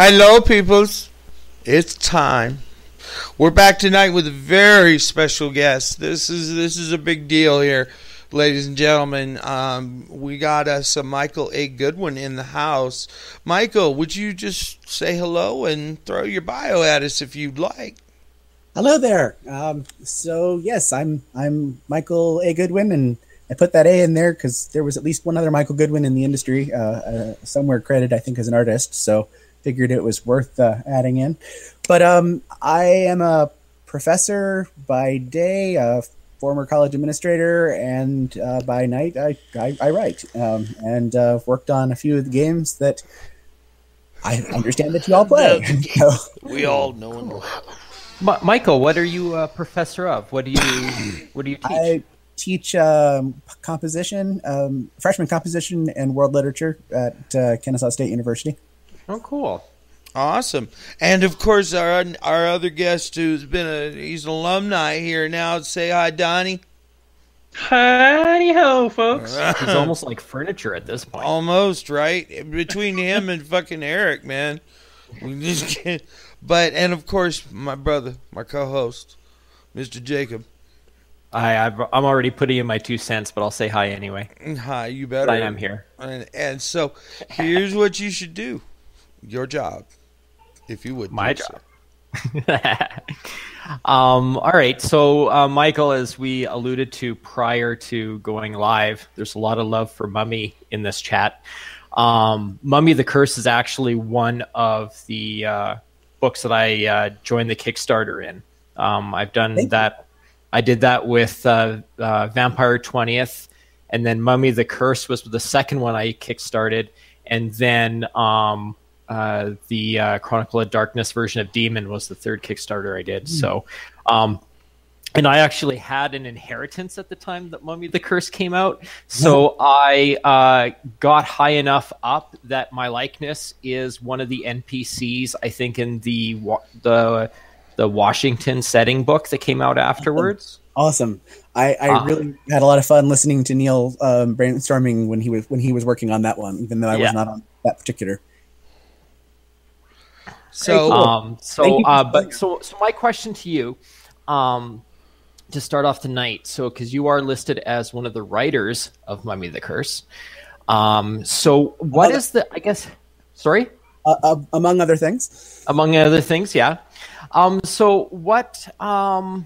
Hello, peoples. It's time. We're back tonight with a very special guest. This is a big deal here, ladies and gentlemen. We got us a Michael A. Goodwin in the house. Michael, would you just say hello and throw your bio at us if you'd like? Hello there. Yes, I'm Michael A. Goodwin, and I put that A in there because there was at least one other Michael Goodwin in the industry, somewhere credited, I think, as an artist. So figured it was worth adding in. But I am a professor by day, a former college administrator, and by night I write and worked on a few of the games that I understand that you all play. We all know. Michael, what are you a professor of? What do you teach? I teach composition, freshman composition and world literature at Kennesaw State University. Oh, cool. Awesome. And of course our other guest he's an alumni here now. Say hi, Donnie. Howdy ho, folks. He's almost like furniture at this point. Almost, right? Between him and fucking Eric, man. We just can't. But, and of course, my brother, my co-host, Mr. Jacob. I'm already putting in my 2 cents, but I'll say hi anyway. Hi, you better. I am here. And so, here's what you should do. Your job, if you would. My job. All right. So, Michael, as we alluded to prior to going live, there's a lot of love for Mummy in this chat. Mummy the Curse is actually one of the books that I joined the Kickstarter in. I've done that. I did that with Vampire 20th, and then Mummy the Curse was the second one I kickstarted, and then the Chronicle of Darkness version of Demon was the third Kickstarter I did. So, and I actually had an inheritance at the time that Mummy the Curse came out. So I got high enough up that my likeness is one of the NPCs, I think, in the Washington setting book that came out afterwards. Awesome. I really had a lot of fun listening to Neil brainstorming when he was working on that one, even though I was not on that particular. So, so my question to you, to start off tonight, because you are listed as one of the writers of Mummy the Curse. So what is the, I guess, sorry? Among other things. Among other things, yeah. So what, I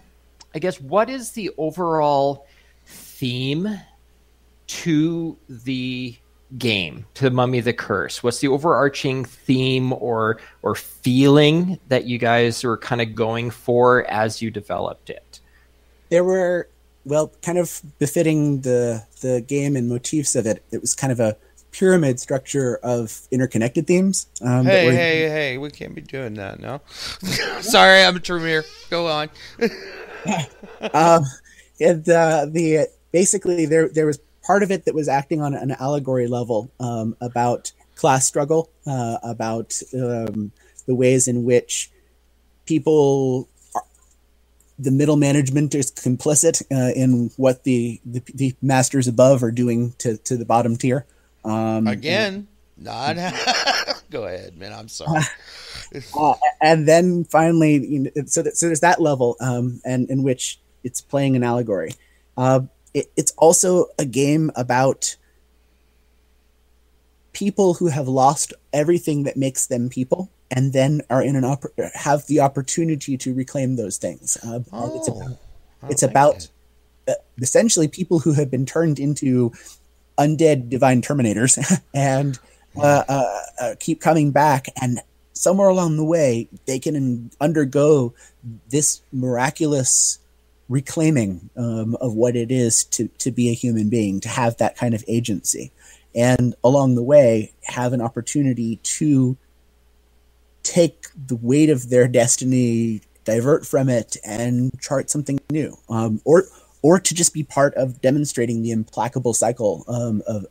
guess, what is the overall theme to the game, to Mummy the Curse? What's the overarching theme or feeling that you guys are kind of going for as you developed it? There were, kind of befitting the game and motifs of it. It was kind of a pyramid structure of interconnected themes. Hey, we can't be doing that now. Sorry, I'm a Tremere. Go on. Basically there was part of it that was acting on an allegory level about class struggle, about the ways in which the middle management is complicit in what the masters above are doing to the bottom tier. Again, not. Go ahead, man. I'm sorry. And then finally, so there's that level, and in which it's playing an allegory. It's also a game about people who have lost everything that makes them people, and then are have the opportunity to reclaim those things. It's about essentially people who have been turned into undead divine terminators and keep coming back, and somewhere along the way they can undergo this miraculous reclaiming of what it is to be a human being, to have that kind of agency, and along the way have an opportunity to take the weight of their destiny, divert from it, and chart something new, or to just be part of demonstrating the implacable cycle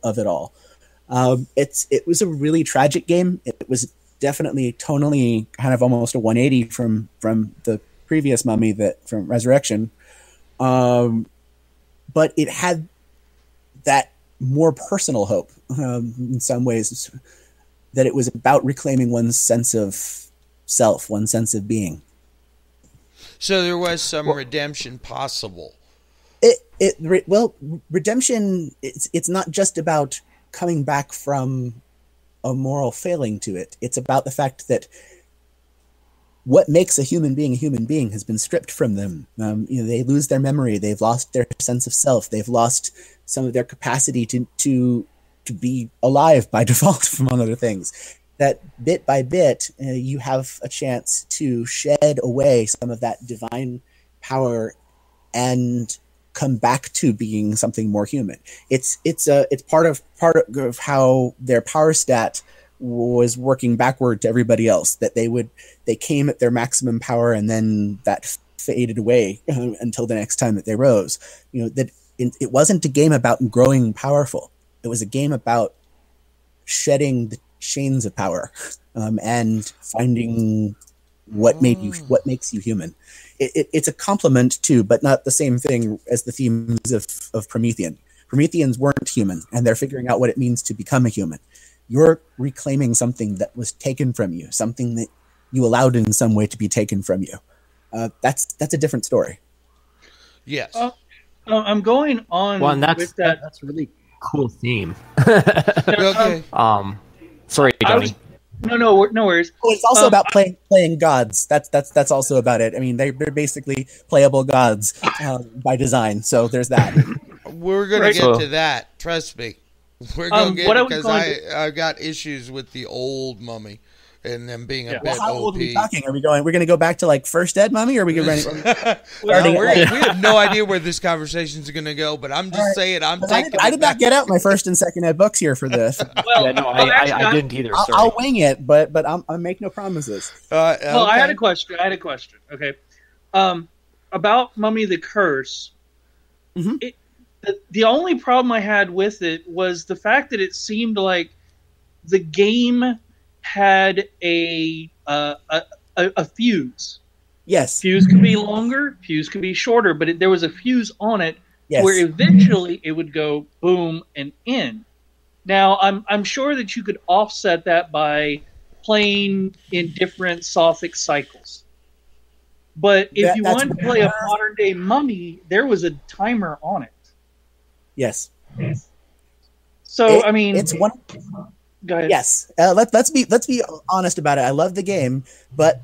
of it all. It was a really tragic game. It was definitely tonally kind of almost a 180 from the previous Mummy from Resurrection. But it had that more personal hope in some ways. that it was about reclaiming one's sense of self, one's sense of being. So there was some redemption possible. Redemption, it's not just about coming back from a moral failing to it. It's about the fact that what makes a human being has been stripped from them. They lose their memory. They've lost their sense of self. They've lost some of their capacity to be alive by default, among other things. That bit by bit, you have a chance to shed away some of that divine power and come back to being something more human. It's part of how their power stat was working backward to everybody else. That they came at their maximum power and then that faded away until the next time that they rose. It wasn't a game about growing powerful. It was a game about shedding the chains of power and finding what makes you human. It's a complement too, but not the same thing as the themes of Promethean. Prometheans weren't human, and they're figuring out what it means to become a human. You're reclaiming something that was taken from you, something that you allowed in some way to be taken from you. That's a different story. Yes. I'm going on with that. That's a really cool theme. Okay. Sorry, Donnie. No worries. Well, it's also about playing gods. That's also about it. I mean, they're basically playable gods by design. So there's that. We're gonna get to that. Trust me. We're gonna get it because I've got issues with the old Mummy and them being a bit how OP. old are we talking? We're going to go back to like first Ed Mummy, or are we going to we have no idea where this conversation is going to go, but I'm just saying I did not get out my first and second Ed books here for this. I didn't either. I'll wing it, but I'll make no promises. Okay. Well, I had a question. Okay, about Mummy the Curse. Mm-hmm. The only problem I had with it was the fact that it seemed like the game had a fuse. Yes. Fuse could be longer, fuse could be shorter, but there was a fuse on it yes. where eventually it would go boom and in. Now, I'm sure that you could offset that by playing in different Sothic cycles. But if you wanted to play a modern day Mummy, there was a timer on it. Yes. So it's one. Go ahead. Yes. Let's be honest about it. I love the game, but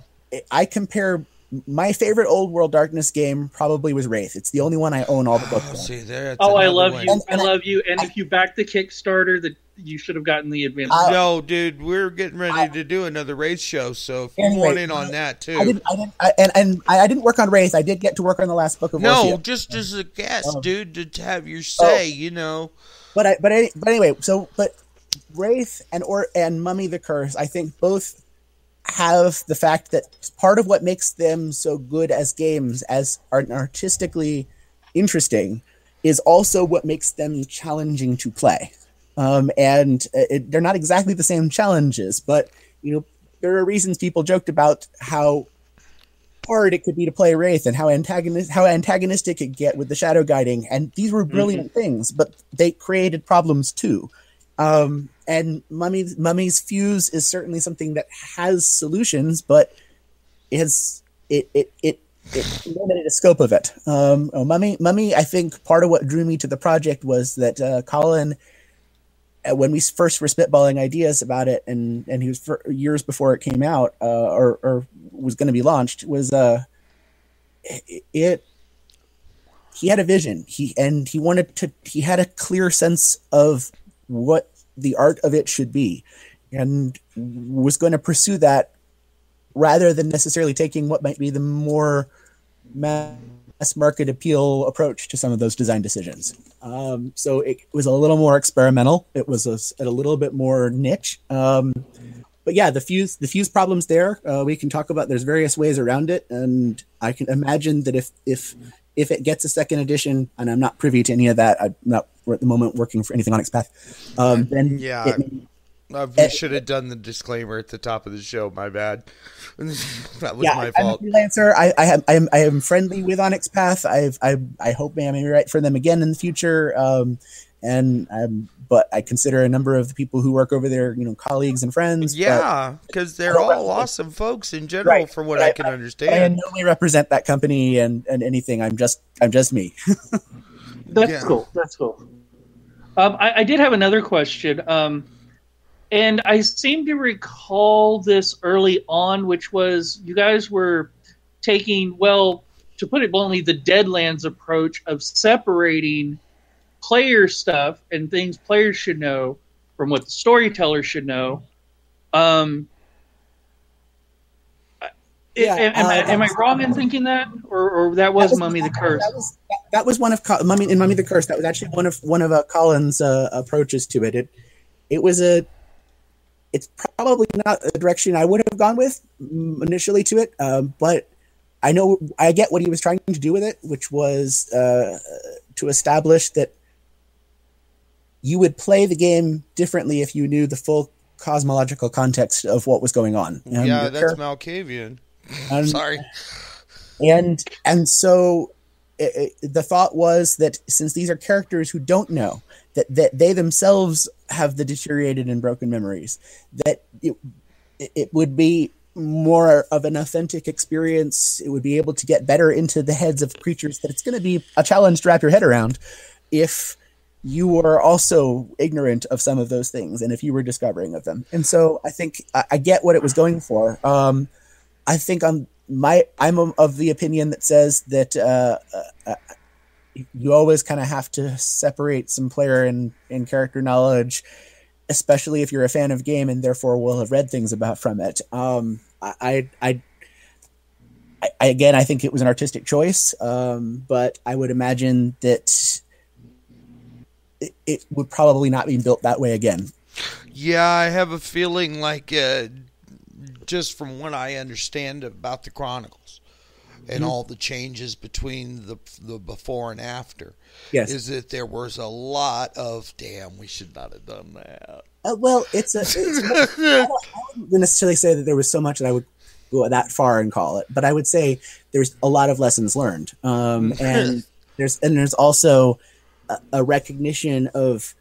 I compare my favorite old world Darkness game probably was Wraith. It's the only one I own all the books on. See there. I love you. I love you. And if you back the Kickstarter, that you should have gotten the advance. No, dude, we're getting ready to do another Wraith show, so if you want in on that too. I didn't work on Wraith. I did get to work on the last book of Orpheus. No, just as a guest, dude, to have your say, But anyway, but Wraith and Mummy the Curse, I think both have the fact that part of what makes them so good as games, as artistically interesting, is also what makes them challenging to play. They're not exactly the same challenges, but there are reasons people joked about how hard it could be to play Wraith and how antagonistic it could get with the shadow guiding, and these were brilliant things, but they created problems too. And Mummy's Fuse is certainly something that has solutions, but it limited the scope of it. Mummy, I think part of what drew me to the project was that Colin, when we first were spitballing ideas about it, and he was for years before it came out or was going to be launched, was he had a vision. He had a clear sense of what the art of it should be, and was going to pursue that rather than necessarily taking what might be the more mass market appeal approach to some of those design decisions. So it was a little more experimental. It was a little bit more niche. But yeah, the fuse problem's there. We can talk about, there's various ways around it. And I can imagine that if it gets a second edition, and I'm not privy to any of that, I'm not at the moment working for anything on its path. We should have done the disclaimer at the top of the show. My bad. That was my fault. I'm a freelancer. I am friendly with Onyx Path. I hope I may write for them again in the future. but I consider a number of the people who work over there, colleagues and friends. Yeah, because they're all awesome folks in general, from what I can understand. I in no way represent that company and anything. I'm just me. That's cool. That's cool. I did have another question, and I seem to recall this early on, which was you guys were taking, well, to put it bluntly, the Deadlands approach of separating player stuff and things players should know from what the storyteller should know. Am I wrong in thinking that, or that was Mummy the Curse? That was one of Mummy the Curse. That was actually one of Colin's approaches to it. It's probably not a direction I would have gone with initially to it, but I get what he was trying to do with it, which was to establish that you would play the game differently if you knew the full cosmological context of what was going on. That's Malkavian. Sorry. And so the thought was that since these are characters who don't know, that they themselves have the deteriorated and broken memories, that it would be more of an authentic experience. It would be able to get better into the heads of creatures, that it's going to be a challenge to wrap your head around if you were also ignorant of some of those things and if you were discovering of them. And so I think I get what it was going for. I think I'm of the opinion that says that you always kind of have to separate some player and character knowledge, especially if you're a fan of game and therefore will have read things about from it. Again, I think it was an artistic choice, but I would imagine that it would probably not be built that way again. Yeah, I have a feeling like, just from what I understand about the Chronicles and all the changes between the before and after, is that there was a lot of, damn, we should not have done that. Well, I wouldn't necessarily say that there was so much that I would go that far and call it, but I would say there's a lot of lessons learned, and there's also a recognition of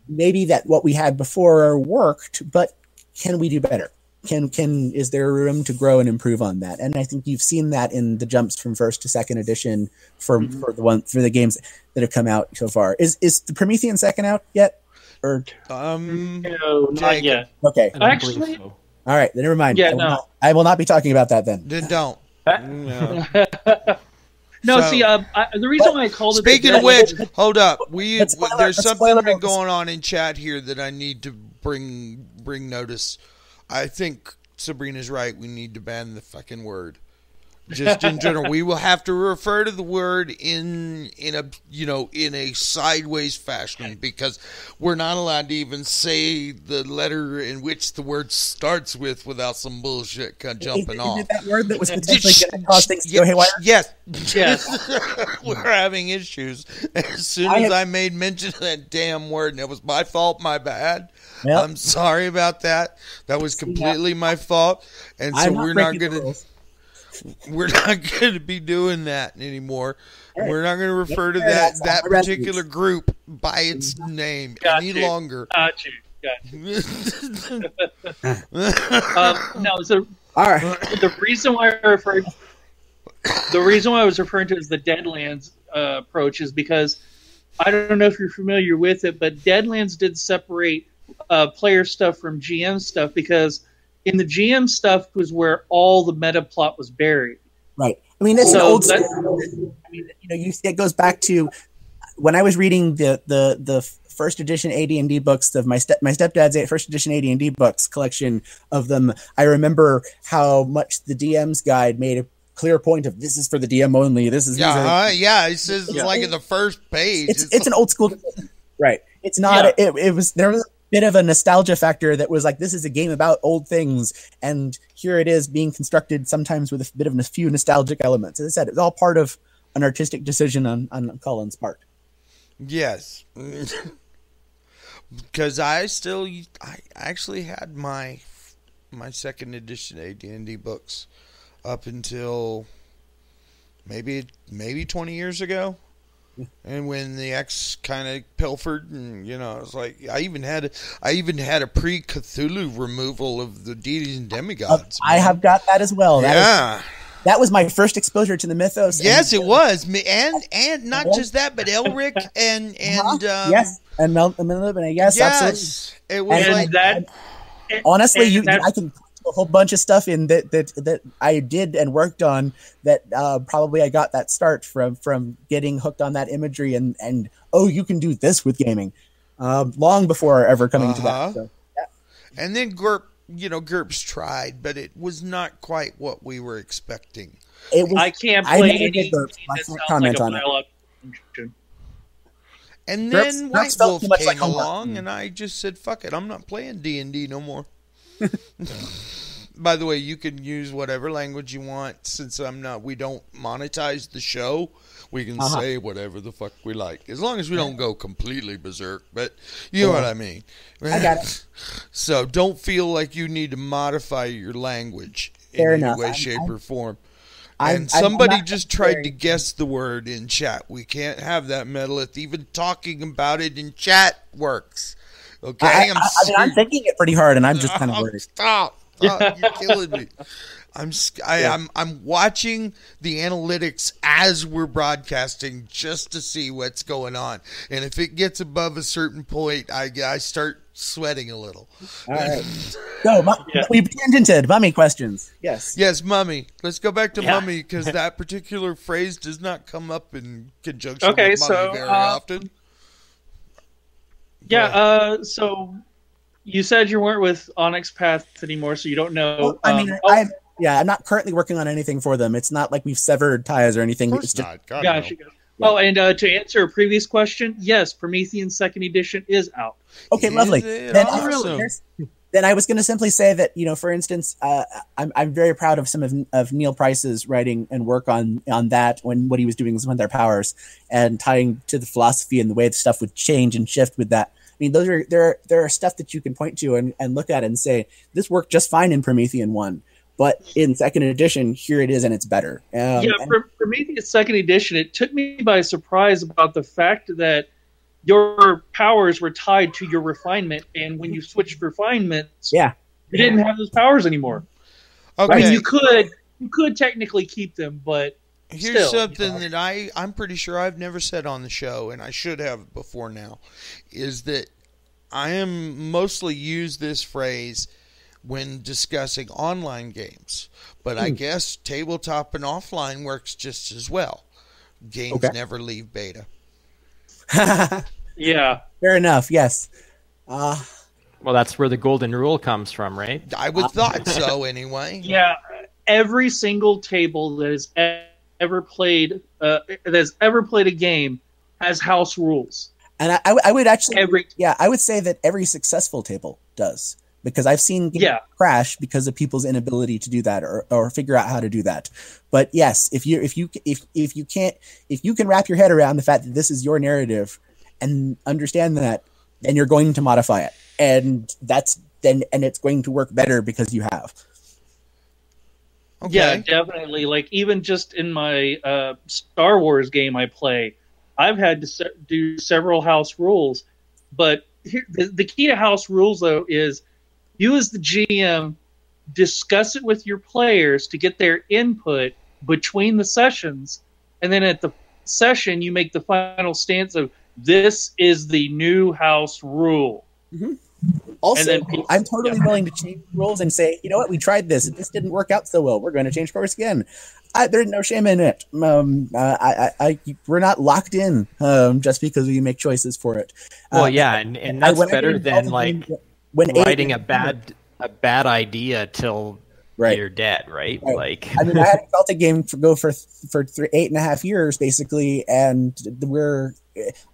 maybe that what we had before worked, but can we do better? Is there room to grow and improve on that? And I think you've seen that in the jumps from first to second edition for the games that have come out so far. Is the Promethean second out yet? Or no, not yet. Okay, actually, all right, then never mind. Yeah, I will not be talking about that then. Then don't. No, see, the reason why I called it. Speaking of which, hold up. There's something going on in chat here that I need to bring notice. I think Sabrina's right. We need to ban the fucking word. Just in general, we will have to refer to the word in a sideways fashion, because we're not allowed to even say the letter in which the word starts with without some bullshit jumping off. Is it that word that was potentially going to cause things to go haywire? Yes. We're having issues. As soon as I made mention of that damn word, and it was my fault, my bad. Yep. I'm sorry about that. That was completely my fault, and so we're not going to be doing that anymore. Right. We're not going to refer to that particular group by its name any longer. Got you. No, so all right. The reason why I was referring to as the Deadlands approach is because I don't know if you're familiar with it, but Deadlands did separate player stuff from GM stuff, because in the GM stuff was where all the meta plot was buried. Right. I mean, it's an old school. I mean, it goes back to when I was reading the first edition AD&D books of my stepdad's first edition AD&D books collection of them. I remember how much the DM's guide made a clear point of, this is for the DM only. This is it says like in the first page. It's an old school, right? It's not. Yeah. There was a bit of a nostalgia factor that was like, this is a game about old things, and here it is being constructed sometimes with a bit of a few nostalgic elements. As I said, it's all part of an artistic decision on Colin's part. Yes. Because I actually had my second edition AD&D books up until maybe 20 years ago. And when the X kind of pilfered, and you know, it's like I even had a pre-Cthulhu removal of the deities and demigods. I have got that as well. Yeah. That was my first exposure to the mythos. Yes, it was, and not just that, but Elric and yes, and Melibene. Yes, absolutely. It was and like that. Honestly, I can put a whole bunch of stuff in that I did and worked on that probably I got that start from getting hooked on that imagery and you can do this with gaming long before ever coming to that. So, yeah. And then GURPS tried, but it was not quite what we were expecting. I can't play any GURPS. I can't comment on it. And then White Wolf came like along, and I just said, "Fuck it, I'm not playing D&D no more." By the way, you can use whatever language you want. Since we don't monetize the show, we can say whatever the fuck we like, as long as we don't go completely berserk. But you know what I mean. I got it. So don't feel like you need to modify your language Fair in enough. any way, shape, or form. And somebody just tried to guess the word in chat. We can't have that, Metalith. Even talking about it in chat works. Okay? I'm thinking it pretty hard, and I'm just kind of worried. Stop. You're killing me. I'm watching the analytics as we're broadcasting just to see what's going on. And if it gets above a certain point, I start sweating a little. All right. So, we've tangented mummy questions. Yes. Yes, mummy. Let's go back to mummy, because that particular phrase does not come up in conjunction with mummy very often. Yeah, so you said you weren't with Onyx Path anymore, so you don't know. Well, I'm not currently working on anything for them. It's not like we've severed ties or anything. Of course not. God, gotcha. no. Oh, and to answer a previous question, yes, Promethean 2nd Edition is out. Okay, lovely. Then I was going to simply say that, for instance, I'm very proud of some of Neil Price's writing and work on that when what he was doing with some of their powers and tying to the philosophy and the way the stuff would change and shift with that. I mean, there are stuff that you can point to and look at and say, this worked just fine in Promethean 1. But in 2nd edition, here it is, and it's better. Prometheus 2nd edition, it took me by surprise about the fact that your powers were tied to your refinement, and when you switched refinements, you didn't have those powers anymore. Okay, right? You could technically keep them, but here's something that I'm pretty sure I've never said on the show, and I should have before now, is that I am mostly use this phrase when discussing online games, but I guess tabletop and offline works just as well. Games never leave beta. Yeah, fair enough. Yes. Well, that's where the golden rule comes from, right? I would thought so anyway. Yeah, every single table that has ever played a game has house rules, and I would actually I would say that every successful table does. Because I've seen games crash because of people's inability to do that or figure out how to do that. But yes, if you can wrap your head around the fact that this is your narrative and understand that, then you're going to modify it, and it's going to work better because you have. Okay. Yeah, definitely. Like even just in my Star Wars game I play, I've had to do several house rules. But here, the key to house rules though is, you as the GM discuss it with your players to get their input between the sessions, and then at the session you make the final stance of, this is the new house rule. Mm-hmm. Also, I'm totally willing to change rules and say, you know what, we tried this. This didn't work out so well. We're going to change course again. There's no shame in it. We're not locked in just because we make choices for it. Well, and that's better than writing a bad idea till you're dead, right? Like, I mean, I had a Celtic game go for 8.5 years basically, and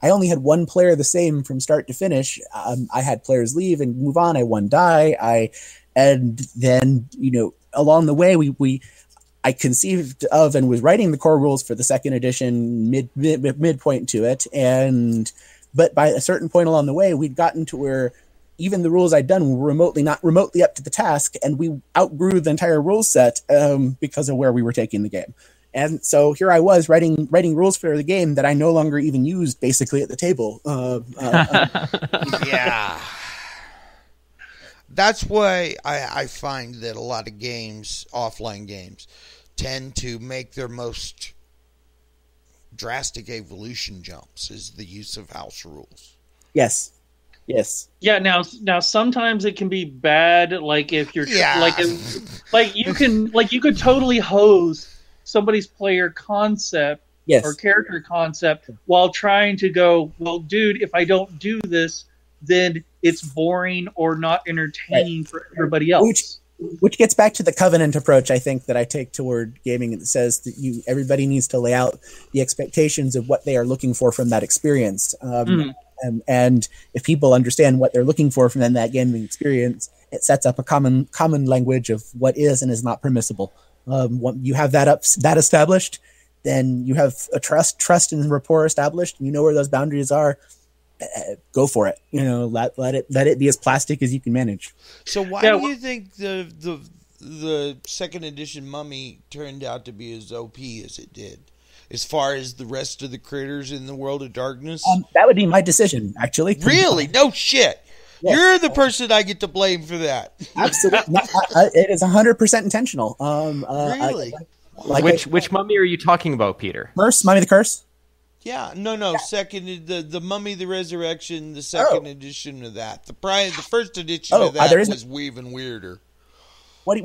I only had one player the same from start to finish. I had players leave and move on. I one die. And then along the way I conceived of and was writing the core rules for the 2nd edition midpoint to it, but by a certain point along the way, we'd gotten to where even the rules I'd done were not remotely up to the task, and we outgrew the entire rule set because of where we were taking the game. And so here I was writing rules for the game that I no longer even used basically at the table. Yeah. That's why I find that a lot of games, offline games, tend to make their most drastic evolution jumps is the use of house rules. Yes. Yeah. Now sometimes it can be bad. Like if you're you could totally hose somebody's player concept or character concept while trying to go, well, dude, if I don't do this, then it's boring or not entertaining for everybody else. Which gets back to the covenant approach, I think, that I take toward gaming. That says that everybody needs to lay out the expectations of what they are looking for from that experience. And if people understand what they're looking for from that gaming experience, it sets up a common language of what is and is not permissible. When you have that established, then you have a trust and rapport established, and you know where those boundaries are. Go for it. Let it be as plastic as you can manage. So why do you think the second edition Mummy turned out to be as OP as it did, as far as the rest of the critters in the World of Darkness? That would be my decision, actually. Really? No shit. Yes. You're the person I get to blame for that. Absolutely, it is 100% intentional. Really? Which Mummy are you talking about, Peter? Mummy the Curse. Yeah, no. Second, the Mummy, the Resurrection, the second edition of that. The first edition of that was even weirder. Wait.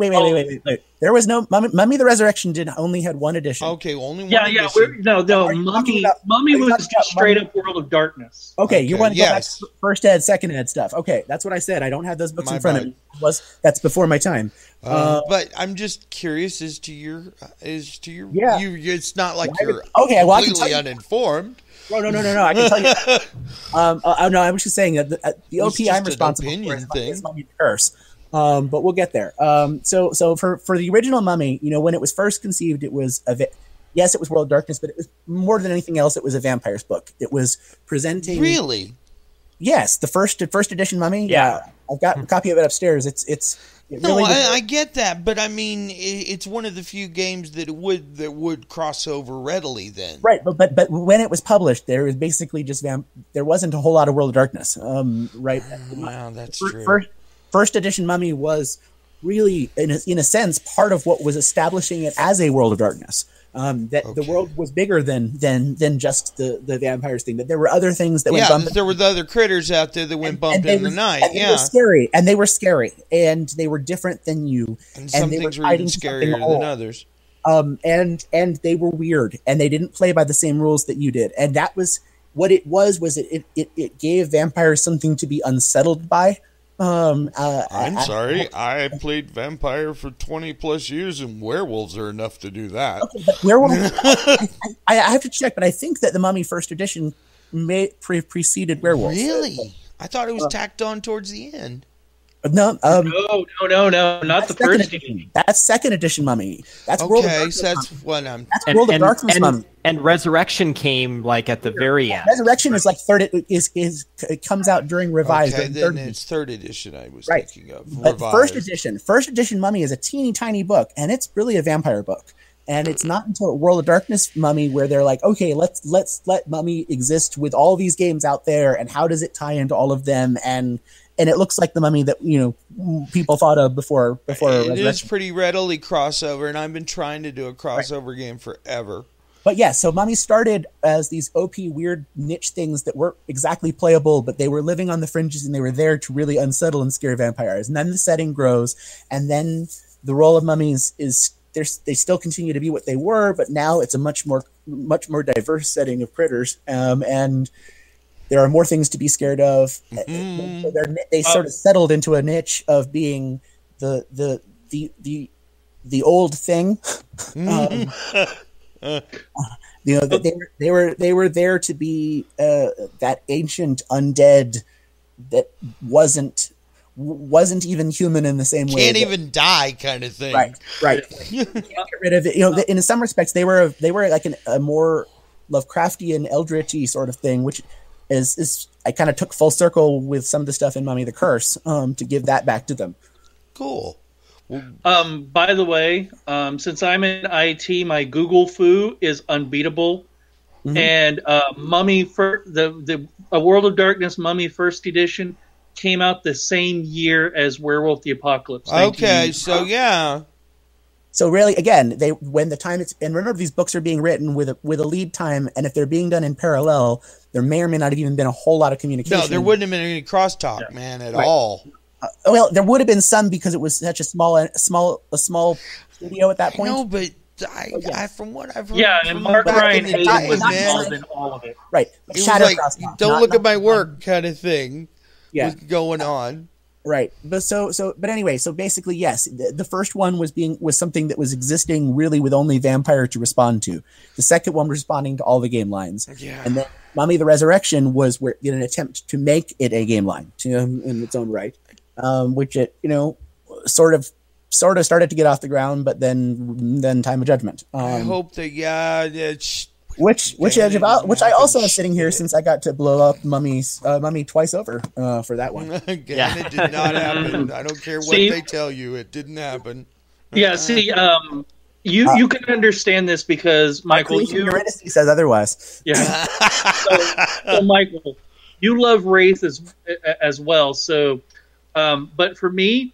There was no Mummy the Resurrection only had one edition. Okay, only one edition. Mummy was just straight up World of Darkness. Okay, you want to go back to first ed, second ed stuff. Okay, that's what I said. I don't have those books in front of me. That's before my time. But I'm just curious as to your yeah. It's not like you're completely uninformed. No. I can tell you. No, I was just saying that the OP I'm responsible for is Mummy the Curse. But we'll get there. So for the original Mummy, when it was first conceived, it was yes, it was World of Darkness, but it was more than anything else. It was a vampire's book. It was presenting. Really? Yes, the first edition Mummy. Yeah, I've got a copy of it upstairs. I get that, but I mean, it's one of the few games that would cross over readily. Then, right? But when it was published, there was basically just there wasn't a whole lot of World of Darkness. Right? Wow, that's true. First edition Mummy was really, in a sense, part of what was establishing it as a World of Darkness. The world was bigger than just the vampires thing. That there were other things that went bump. There were the other critters out there that went bump in the night. They were scary, and they were different than you. And some things were even scarier than others. And they were weird, and they didn't play by the same rules that you did. And that was what it was. It gave vampires something to be unsettled by. I'm sorry. I played vampire for 20 plus years, and werewolves are enough to do that. Okay, but werewolves. I have to check, but I think that the Mummy first edition preceded werewolves. Really? I thought it was tacked on towards the end. No, no, not the first edition. That's second edition Mummy. That's okay, World of Darkness. So that's what I'm. That's World of Darkness Mummy. And Resurrection came like at the very end. Resurrection is like third. It comes out during Revised. Okay, then it's third edition. I was thinking of. But first edition Mummy is a teeny tiny book, and it's really a vampire book. And it's not until World of Darkness Mummy where they're like, okay, let's let Mummy exist with all these games out there, and how does it tie into all of them? And it looks like the Mummy that people thought of before. It is pretty readily crossover, and I've been trying to do a crossover game forever. But yeah, so Mummy started as these OP weird niche things that weren't exactly playable, but they were living on the fringes, and they were there to really unsettle and scare vampires. And then the setting grows, and then the role of mummies is they still continue to be what they were, but now it's a much more diverse setting of critters, and there are more things to be scared of. Mm-hmm. They sort of settled into a niche of being the old thing. They were there to be that ancient undead that wasn't even human in the same way. Can't even die, kind of thing. Right. You can't get rid of it. In some respects, they were like a more Lovecraftian, eldritchy sort of thing, which is I kind of took full circle with some of the stuff in Mummy the Curse to give that back to them. Cool. By the way, since I'm in IT, my Google foo is unbeatable. Mm-hmm. And Mummy for the A World of Darkness Mummy First Edition came out the same year as Werewolf the Apocalypse. Okay, so yeah. So really, again, when the time it's, and remember, these books are being written with a lead time, and if they're being done in parallel, there may or may not have even been a whole lot of communication. No, there wouldn't have been any crosstalk, man, at all. Well, there would have been some because it was such a small studio at that point. No, but I from what I've heard, and Mark Ryan Hayden was involved in all of it. Right, it was like, don't look at my work kind of thing. Yeah, was going on. Right, but anyway, so basically, yes, the first one was something that was existing really with only Vampire to respond to. The second one was responding to all the game lines, and then Mummy the Resurrection was in an attempt to make it a game line in its own right, which it sort of started to get off the ground, but then Time of Judgment. I hope that which I also am sitting here since I got to blow up Mummy twice over for that one. Again, it did not happen. I don't care what they tell you, it didn't happen. Yeah, see, you can understand this because Michael, Eurydice says otherwise. Yeah. so Michael, you love Wraith as well. So, but for me,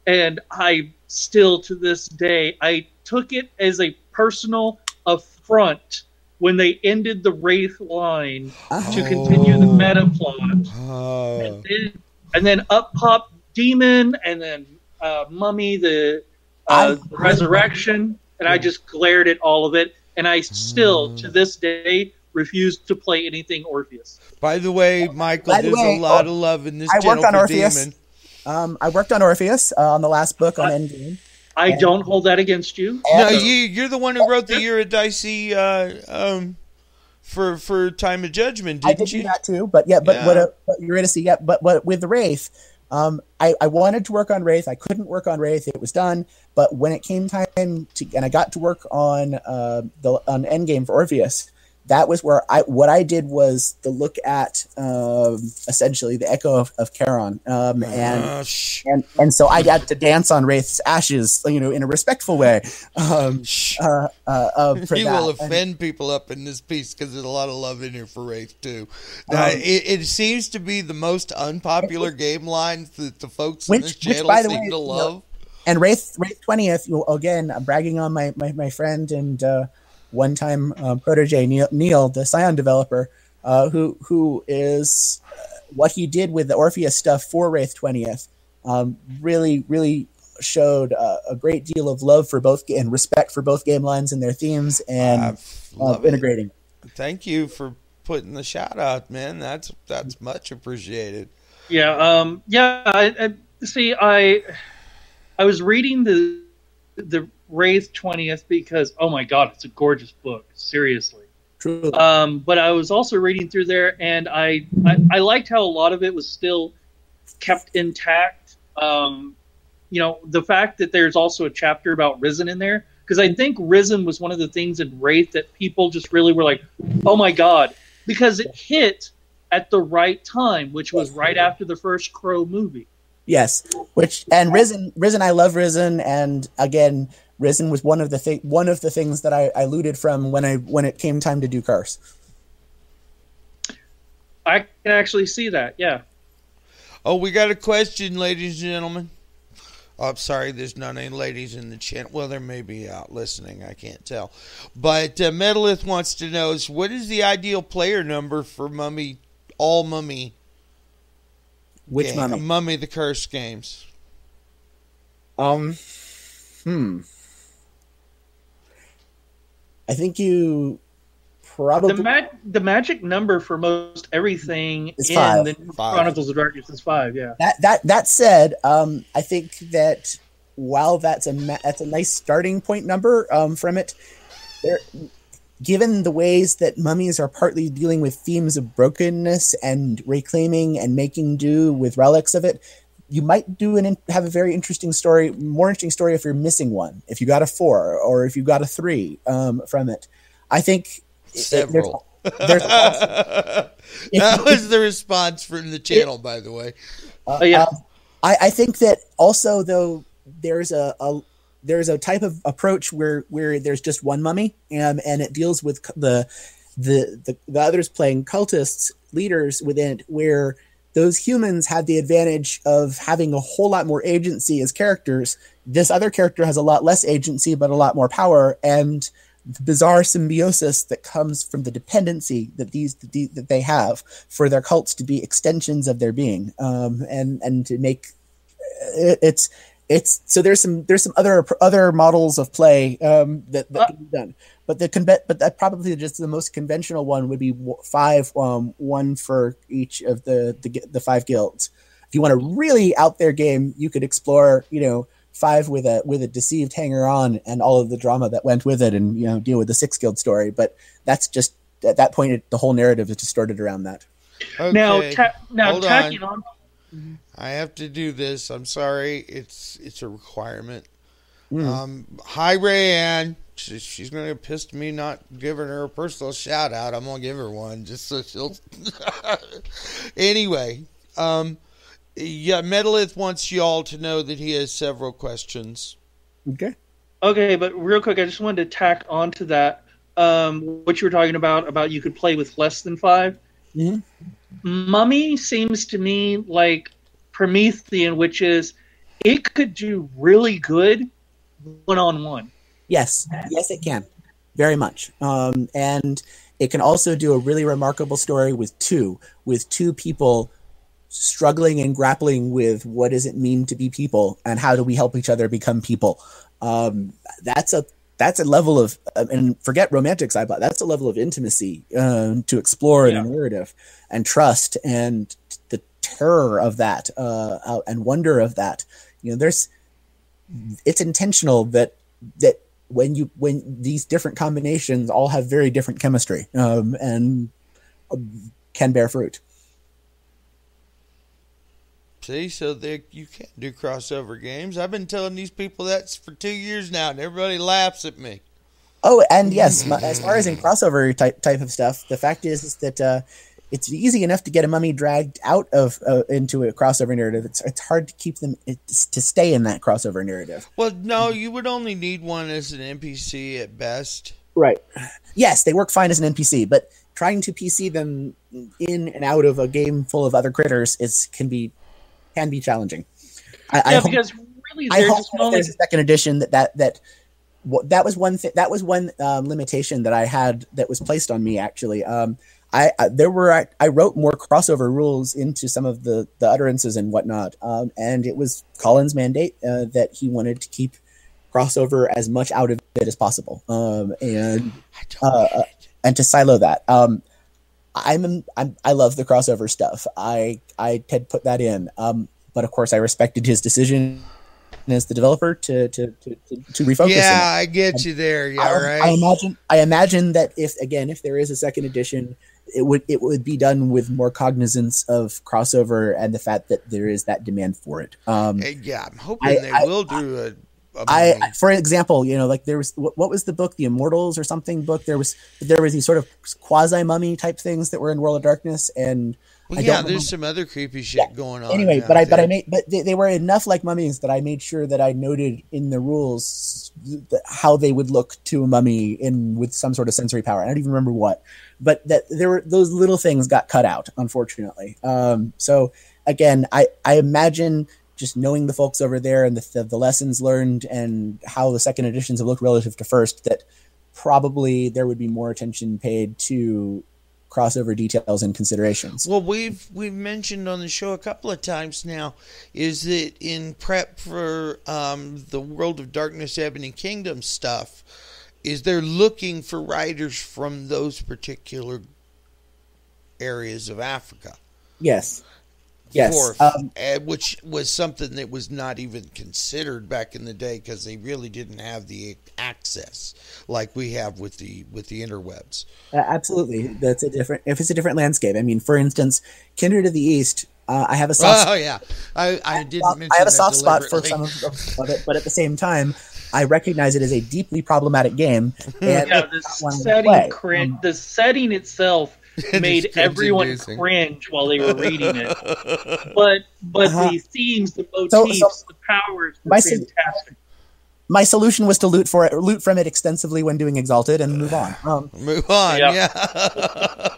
and I still to this day, I took it as a personal affront when they ended the Wraith line to continue the meta plot. And then up popped Demon, and then Mummy, the Resurrection, and I just glared at all of it. And I still, to this day, refuse to play anything Orpheus. By the way, Michael, there's a lot of love in this channel for Orpheus. Demon. I worked on Orpheus on the last book on Endgame. I don't hold that against you. No, you're the one who wrote the Eurydice for Time of Judgment, didn't you? I did do that too, but Eurydice, but with the Wraith, I wanted to work on Wraith. I couldn't work on Wraith. It was done, but when it came time and I got to work on Endgame for Orpheus, that was where what I did was to look at essentially the Echo of Charon, and so I had to dance on Wraith's ashes, in a respectful way. You will offend people up in this piece because there's a lot of love in here for Wraith too. It seems to be the most unpopular game lines that the folks in this channel seem to love. And Wraith 20th, again, I'm bragging on my friend and one-time protege Neil, the Scion developer, who is what he did with the Orpheus stuff for Wraith 20th, really showed a great deal of love for both and respect for both game lines and their themes and integrating. Thank you for putting the shout out, man. That's much appreciated. Yeah, I see. I was reading the Wraith 20th because, oh my God, it's a gorgeous book. Seriously. True. But I was also reading through there, and I liked how a lot of it was still kept intact. The fact that there's also a chapter about Risen in there, because I think Risen was one of the things in Wraith that people just really were like, oh my God, because it hit at the right time, which was right after the first Crow movie. Yes, Risen. I love Risen, and again, Risen was one of the things that I looted from when it came time to do Curse. I can actually see that. Yeah. Oh, we got a question, ladies and gentlemen. Oh, I'm sorry, there's not any ladies in the channel. Well, there may be out listening. I can't tell. But Metalith wants to know what is the ideal player number for all Mummy? Which Mummy? Mummy the Curse games. I think you probably the magic number for most everything is in 5. the Chronicles of Darkness is 5. Yeah. That said, I think that while that's a nice starting point number from it, given the ways that mummies are partly dealing with themes of brokenness and reclaiming and making do with relics of it, you might have a very interesting story, more interesting story if you're missing one, if you got a 4 or if you got a 3 from it. I think several. There's that was the response from the channel, by the way. I think that also, though, there's a type of approach where there's just one mummy, and it deals with the others playing cultists, leaders within it, where those humans have the advantage of having a whole lot more agency as characters. This other character has a lot less agency, but a lot more power, and the bizarre symbiosis that comes from the dependency that that they have for their cults to be extensions of their being, and to make it's so there's some other models of play that can be done, but that probably just the most conventional one would be 5, one for each of the 5 guilds. If you want a really out there game, you could explore 5 with a deceived hanger-on and all of the drama that went with it, and deal with the 6 guild story. But that's just at that point the whole narrative is distorted around that. Okay. Now tacking on. I have to do this. I'm sorry. It's a requirement. Hi, Rayanne. She's going to piss me not giving her a personal shout out. I'm going to give her one just so she'll. Anyway, Metalith wants y'all to know that he has several questions. Okay, but real quick, I just wanted to tack onto that. What you were talking about you could play with less than 5. Mm-hmm. Mummy seems to me like Promethean, which is it could do really good one-on-one. Yes, it can, very much, and it can also do a really remarkable story with two people struggling and grappling with what does it mean to be people, and how do we help each other become people. That's a level of, and forget romantic sci-fi, that's a level of intimacy to explore in a narrative, and trust, and the terror of that, and wonder of that. It's intentional that when these different combinations all have very different chemistry, and can bear fruit. See, so you can't do crossover games. I've been telling these people that for 2 years now, and everybody laughs at me. Oh, and yes, as far as in crossover type of stuff, the fact is that it's easy enough to get a mummy dragged out of into a crossover narrative. It's hard to keep them to stay in that crossover narrative. Well, no, you would only need one as an NPC at best. Right. Yes, they work fine as an NPC, but trying to PC them in and out of a game full of other critters can be challenging. Because really, there's a second edition that was one thing. That was one limitation that I had that was placed on me. Actually, I wrote more crossover rules into some of the utterances and whatnot, and it was Colin's mandate that he wanted to keep crossover as much out of it as possible, and to silo that. I love the crossover stuff. I had put that in, but of course I respected his decision as the developer to refocus. Yeah, I get you there. Yeah, right. I imagine that if there is a second edition, it would be done with more cognizance of crossover and the fact that there is that demand for it. I'm hoping they will do a. For example, like there was what was the book, The Immortals or something book? There was these sort of quasi mummy type things that were in World of Darkness, and there's some other creepy shit going on. Anyway, they were enough like mummies that I made sure that I noted in the rules how they would look to a mummy with some sort of sensory power. I don't even remember what, but that there were those little things got cut out, unfortunately. So again, I imagine, just knowing the folks over there and the lessons learned and how the second editions have looked relative to first, that probably there would be more attention paid to crossover details and considerations. Well, we've mentioned on the show a couple of times now is that in prep for the World of Darkness Ebony Kingdom stuff, is they're looking for writers from those particular areas of Africa. Yes. Which was something that was not even considered back in the day because they really didn't have the access like we have with the interwebs. Absolutely, if it's a different landscape. I mean, for instance, Kindred of the East. I have a soft. Oh yeah, I didn't mention. I have a soft spot for some of it, but at the same time, I recognize it as a deeply problematic game. And the setting itself made everyone cringe while they were reading it. But the themes, the motifs, the powers were fantastic. My solution was to loot from it extensively when doing Exalted and move on. Move on, yeah.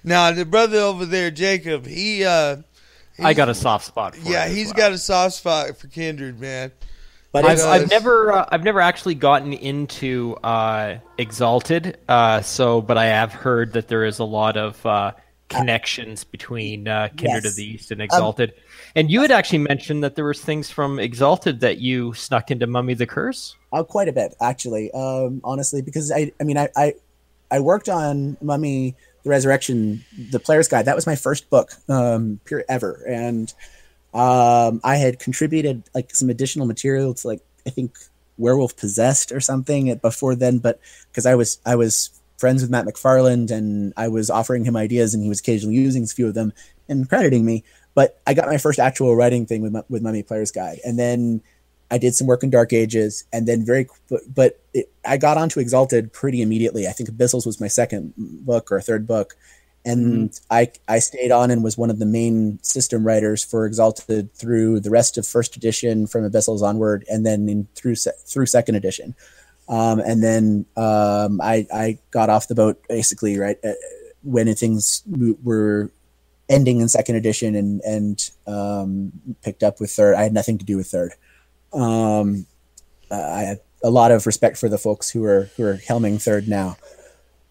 Now the brother over there, Jacob, I got a soft spot for it. Yeah, he's got a soft spot for Kindred, man. But I've never actually gotten into Exalted, but I have heard that there is a lot of connections between Kindred of the East and Exalted. And you had actually mentioned that there was things from Exalted that you snuck into Mummy the Curse. Quite a bit, actually. Honestly, because I worked on Mummy the Resurrection, the Player's Guide. That was my first book, ever, and I had contributed like some additional material to, like, I think Werewolf Possessed or something before then, but because I was friends with Matt McFarland and I was offering him ideas and he was occasionally using a few of them and crediting me. But I got my first actual writing thing with Mummy Player's Guide, and then I did some work in Dark Ages, and then I got onto Exalted pretty immediately. I think Abyssals was my second book or third book, and I stayed on and was one of the main system writers for Exalted through the rest of first edition, from Abyssals onward, and then through second edition. And then I got off the boat basically when things were ending in second edition, and picked up with third. I had nothing to do with third. I have a lot of respect for the folks who are helming third now.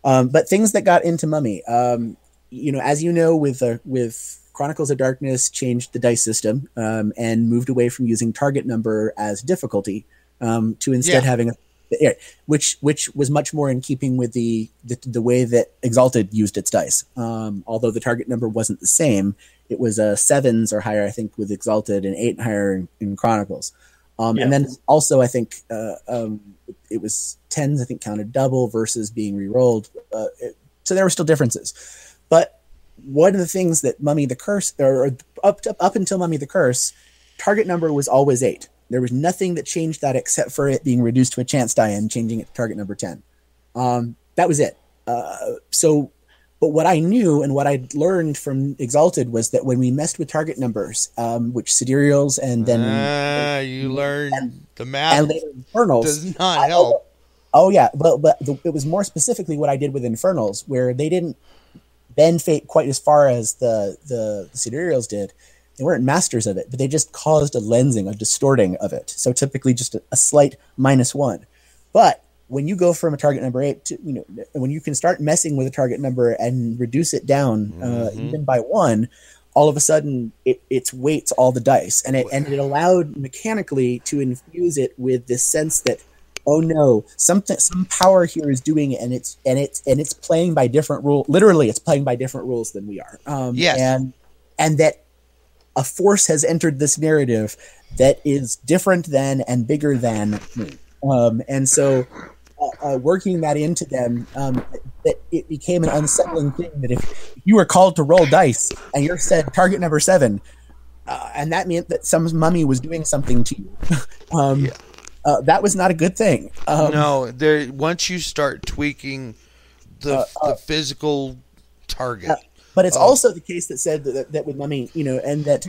But things that got into Mummy, as you know, with Chronicles of Darkness, changed the dice system and moved away from using target number as difficulty to instead having which was much more in keeping with the way that Exalted used its dice. Although the target number wasn't the same, it was 7s or higher, I think, with Exalted, and 8 and higher in Chronicles. And then also, I think it was 10s, I think, counted double versus being re-rolled. So there were still differences. But one of the things that Mummy the Curse, or up until Mummy the Curse, target number was always 8. There was nothing that changed that except for it being reduced to a chance die and changing it to target number 10. That was it. But what I knew and what I learned from Exalted was that when we messed with target numbers, which Sidereals and then... you learned the math and later Infernals, does not help. It was more specifically what I did with Infernals, where they didn't bend fate quite as far as the Sidereals did. They weren't masters of it, but they just caused a lensing, a distorting of it. So typically just a slight -1. But when you go from a target number 8 to, when you can start messing with a target number and reduce it down even by 1, all of a sudden it weights all the dice, and it allowed mechanically to infuse it with this sense that, oh no, some power here is doing it, and it's playing by different rules. Literally, it's playing by different rules than we are. And that a force has entered this narrative that is different than and bigger than me. And so working that into them, that it became an unsettling thing that if you were called to roll dice and you're said target number 7, and that meant that some mummy was doing something to you. That was not a good thing. Once you start tweaking the physical target. But it's also the case that said that with Mummy, and that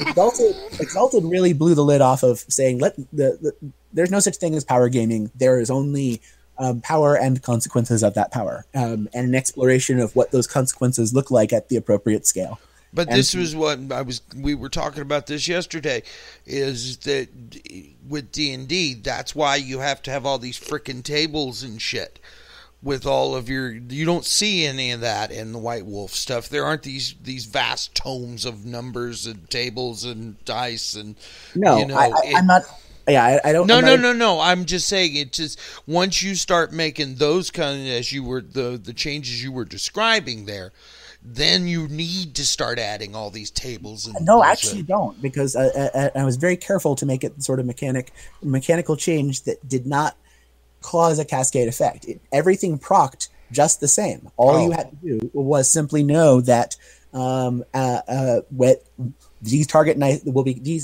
Exalted really blew the lid off of saying, there's no such thing as power gaming. There is only power and consequences of that power, and an exploration of what those consequences look like at the appropriate scale. But this was what we were talking about this yesterday, is that with D&D, that's why you have to have all these frickin' tables and shit. With all of you don't see any of that in the White Wolf stuff. There aren't these vast tomes of numbers and tables and dice and I'm not. Yeah, I don't. No. I'm just saying, it just once you start making those kind of, as you were the changes you were describing there, then you need to start adding all these tables. And no, actually, you don't, because I was very careful to make it sort of mechanical change that did not cause a cascade effect. Everything procced just the same. All you had to do was simply know that these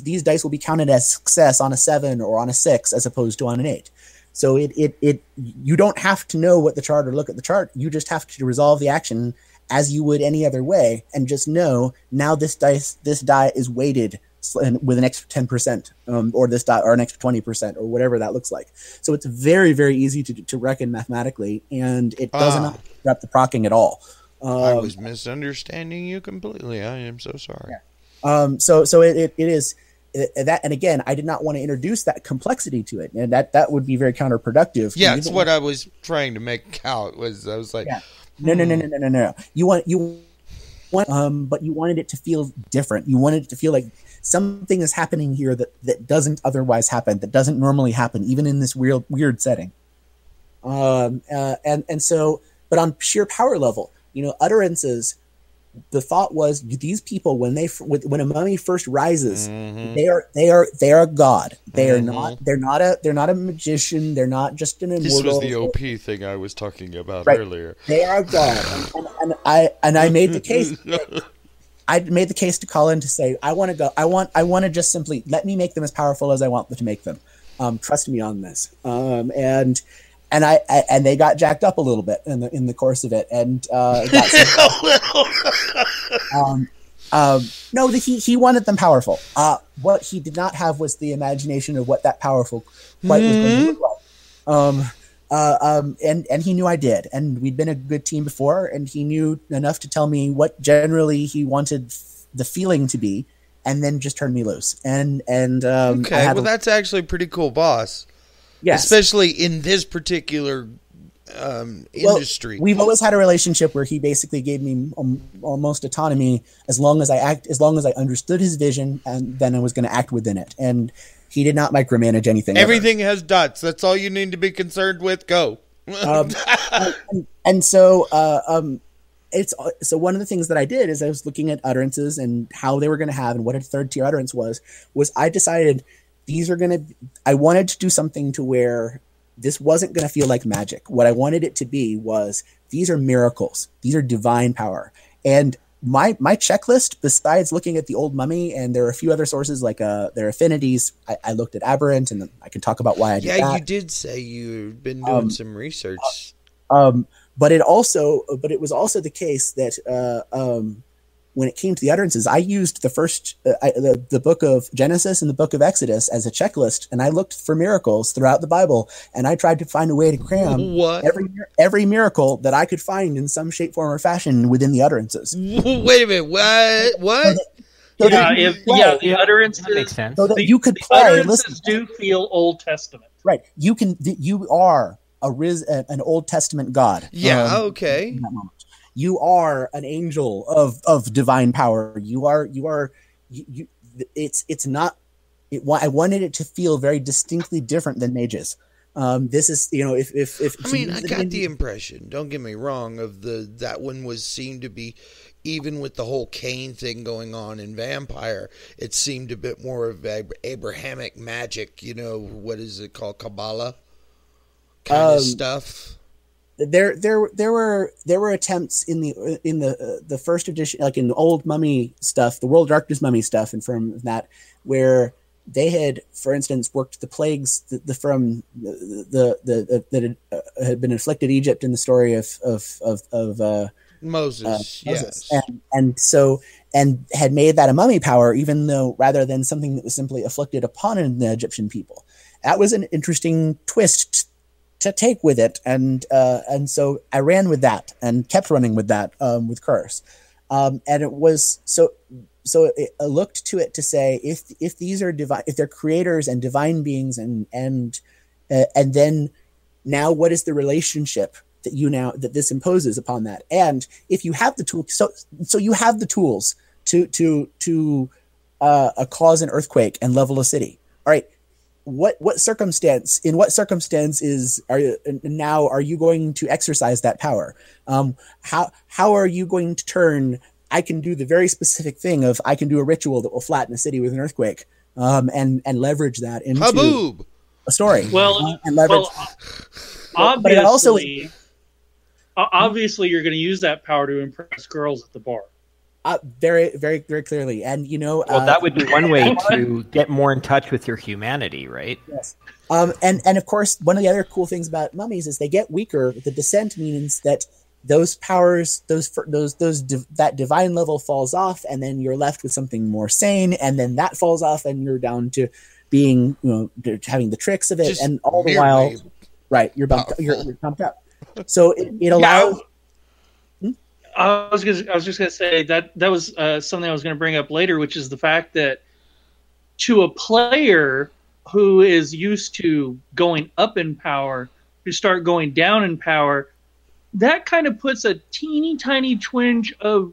these dice will be counted as success on a 7 or on a 6 as opposed to on an 8. So you don't have to know what the chart or look at the chart. You just have to resolve the action as you would any other way, and just know now this die is weighted with an extra 10%, or this die, or an extra 20%, or whatever that looks like. So it's very, very easy to reckon mathematically, and it doesn't disrupt the procking at all. I was misunderstanding you completely. I am so sorry. Yeah. So it is that, and again, I did not want to introduce that complexity to it, and that would be very counterproductive. Yeah, that's what I was trying to make out. I was like, no. You want, but you wanted it to feel different. You wanted it to feel like something is happening here that doesn't otherwise happen, that doesn't normally happen, even in this weird setting. And so, but on sheer power level, utterances. The thought was these people, when a mummy first rises, they are God. They are not. They're not a magician. They're not just an immortal. This was the OP thing I was talking about earlier. They are God, and I made the case. I made the case to Colin to say, I want to go. I want to just simply let me make them as powerful as I want them to make them. Trust me on this. And they got jacked up a little bit in the course of it, and no, he wanted them powerful. What he did not have was the imagination of what that powerful fight was going to look like. And he knew I did, and we'd been a good team before, and he knew enough to tell me what generally he wanted the feeling to be, and then just turned me loose. Okay, well, that's actually a pretty cool boss. Yes. Especially in this particular industry. We've always had a relationship where he basically gave me almost autonomy as long as I understood his vision, and then I was going to act within it. And he did not micromanage anything. Everything has dots. That's all you need to be concerned with. Go. So one of the things that I did is I was looking at utterances and how they were going to have and what a third tier utterance was I decided I wanted to do something to where this wasn't going to feel like magic. What I wanted it to be was, these are miracles. These are divine power. And my checklist, besides looking at the old mummy, and there are a few other sources like their affinities. I looked at Aberrant, and I can talk about why I did that. Yeah, you did say you've been doing some research. But it was also the case that when it came to the utterances, I used the book of Genesis and the book of Exodus as a checklist, and I looked for miracles throughout the Bible, and I tried to find a way to cram every miracle that I could find in some shape, form, or fashion within the utterances. Wait a minute, what? The utterances makes sense. So that you could play. Utterances do feel Old Testament, right? You are an Old Testament God. Yeah. Okay. In that moment. You are an angel of divine power. It's not. I wanted it to feel very distinctly different than mages. This is, if I got the impression. Don't get me wrong. That one seemed to be, even with the whole Cain thing going on in Vampire, it seemed a bit more of Abrahamic magic. What is it called, Kabbalah kind of stuff. There were attempts in the first edition, like in the old mummy stuff, the World of Darkness mummy stuff, and from that, where they had, for instance, worked the plagues that had been inflicted Egypt in the story of Moses, yes, and had made that a mummy power, even though rather than something that was simply afflicted upon the Egyptian people. That was an interesting twist to take with it, and so I ran with that and kept running with that with Curse, and it was so I looked to it to say, if these are divine, if they're creators and divine beings, and then now what is the relationship that this imposes upon that? And if you have the tools, so you have the tools to cause an earthquake and level a city. All right. In what circumstance are you going to exercise that power? How are you going to turn? I can do the very specific thing of, I can do a ritual that will flatten a city with an earthquake, and leverage that into Haboob! A story. And leverage. Obviously, you're going to use that power to impress girls at the bar. Very, very, very clearly. And, that would be one way to get more in touch with your humanity, right? Yes. And of course, one of the other cool things about mummies is they get weaker. The descent means that those powers, that divine level falls off, and then you're left with something more sane, and then that falls off, and you're down to being, having the tricks of it, just and all the while, right? You're pumped up. So it allows. I was just gonna say that was something I was gonna bring up later, which is the fact that to a player who is used to going up in power, who start going down in power, that kind of puts a teeny tiny twinge of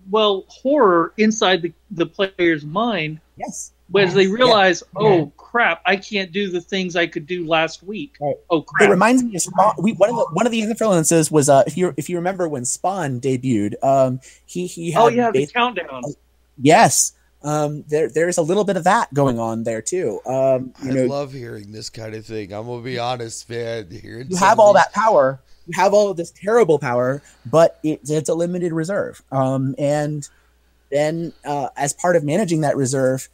horror inside the player's mind. Yes. As they realize, oh crap, I can't do the things I could do last week. Right. Oh crap! It reminds me of Spawn. One of the influences was if you remember when Spawn debuted, he had the countdown. Yes, there's a little bit of that going on there too. I love hearing this kind of thing. I'm gonna be honest, man. You have all that power. You have all of this terrible power, but it's a limited reserve. And then as part of managing that reserve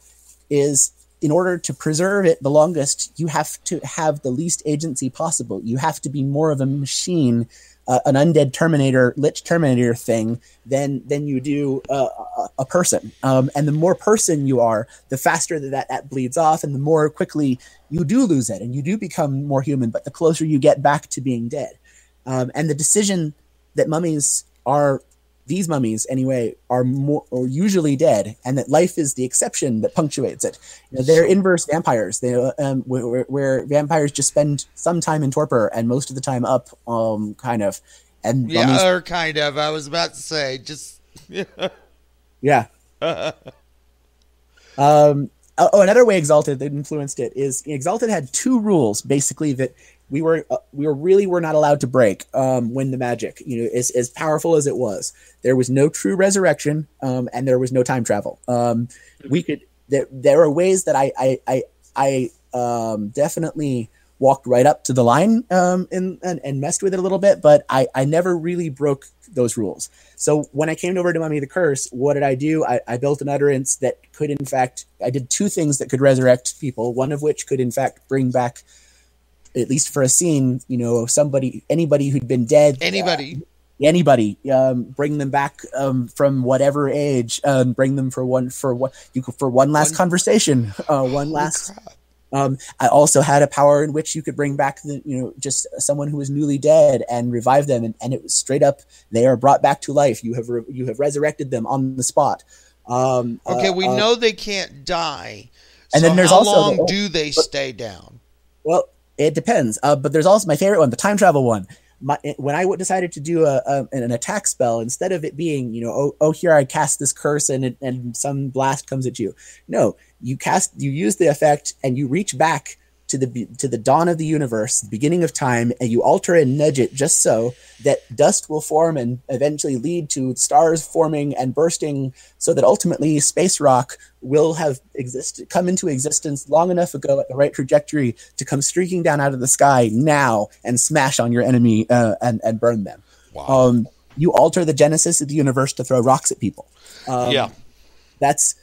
is, in order to preserve it the longest, you have to have the least agency possible. You have to be more of a machine, an undead Terminator, lich Terminator thing than you do a person. And the more person you are, the faster that bleeds off, and the more quickly you do lose it, and you do become more human, but the closer you get back to being dead. And the decision that these mummies anyway, are usually dead, and that life is the exception that punctuates it. They're inverse vampires. They where vampires just spend some time in torpor and most of the time up, kind of. And mummies, or kind of. I was about to say just. Yeah. Another way Exalted that influenced it is Exalted had two rules basically that we were not allowed to break when the magic, as powerful as it was. There was no true resurrection, and there was no time travel. There are ways that I definitely walked right up to the line and messed with it a little bit, but I never really broke those rules. So when I came over to Mummy the Curse, what did I do? I built an utterance that could, in fact, I did two things that could resurrect people, one of which could, in fact, bring back, at least for a scene, anybody who'd been dead. Anybody, bring them back from whatever age, bring them for one last conversation, one last. I also had a power in which you could bring back just someone who was newly dead and revive them, and it was straight up, they are brought back to life. You have resurrected them on the spot. We know they can't die. And then there's how also long do they stay down? Well, it depends. But there's also my favorite one, the time travel one. When I decided to do an attack spell, instead of it being, here I cast this curse and some blast comes at you. No, you use the effect and you reach back to the dawn of the universe, the beginning of time, and you alter and nudge it just so that dust will form and eventually lead to stars forming and bursting, so that ultimately space rock will have come into existence long enough ago at the right trajectory to come streaking down out of the sky now and smash on your enemy and burn them. Wow. You alter the genesis of the universe to throw rocks at people. That's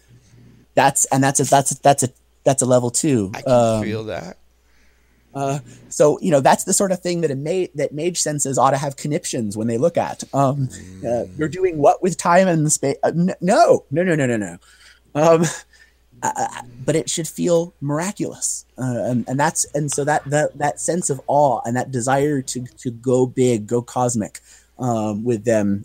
a level 2. I can feel that. So that's the sort of thing that mage senses ought to have conniptions when they look at. You're doing what with time and space? No. But it should feel miraculous, and so that sense of awe and that desire to go big, go cosmic, with them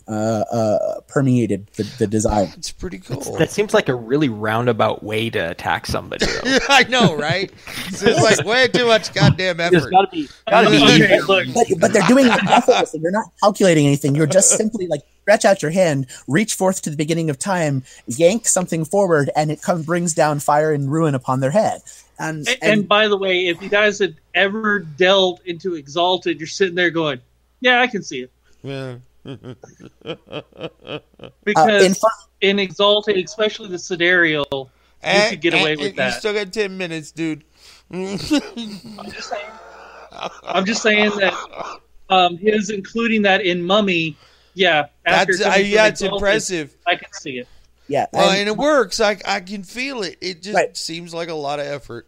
permeated the desire. It's pretty cool. That seems like a really roundabout way to attack somebody. I know, right? It's like way too much goddamn effort. There's gotta be easy. But they're doing it effortlessly. You're not calculating anything. You're just simply like stretch out your hand, reach forth to the beginning of time, yank something forward, and it brings down fire and ruin upon their head. And by the way, if you guys had ever delved into Exalted, you're sitting there going, "Yeah, I can see it." Yeah. Because in Exalted, especially the Sidereal, you could get away with that. You still got 10 minutes, dude. I'm just saying that his including that in Mummy, it's impressive. I can see it. Yeah, and it works. I can feel it. It just seems like a lot of effort.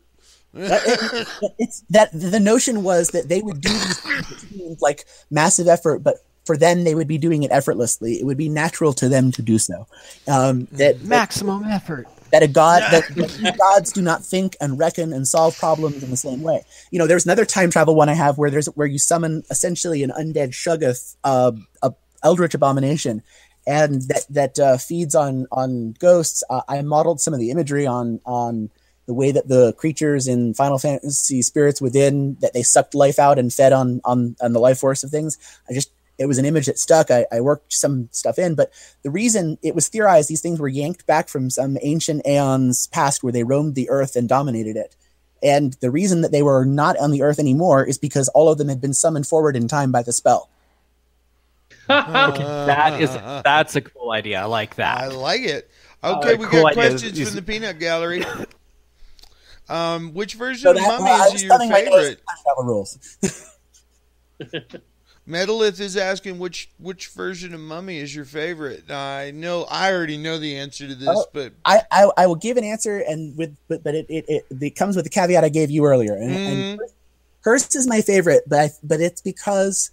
It's that the notion was that they would do these things like massive effort, but for them, they would be doing it effortlessly. It would be natural to them to do so. Maximum effort. That gods do not think and reckon and solve problems in the same way. There's another time travel one I have where you summon essentially an undead Shuggoth, a eldritch abomination, and that feeds on ghosts. I modeled some of the imagery on the way that the creatures in Final Fantasy Spirits Within, that they sucked life out and fed on the life force of things. It was an image that stuck. I worked some stuff in, but the reason it was theorized these things were yanked back from some ancient aeons past where they roamed the earth and dominated it. And the reason that they were not on the earth anymore is because all of them had been summoned forward in time by the spell. That's a cool idea. I like that. I like it. Okay, we got questions from the Peanut Gallery. Which version of Mummy is your favorite? Rules. Metalith is asking which version of Mummy is your favorite. I already know the answer to this, but I will give an answer, but it comes with the caveat I gave you earlier. And Curse is my favorite, but it's because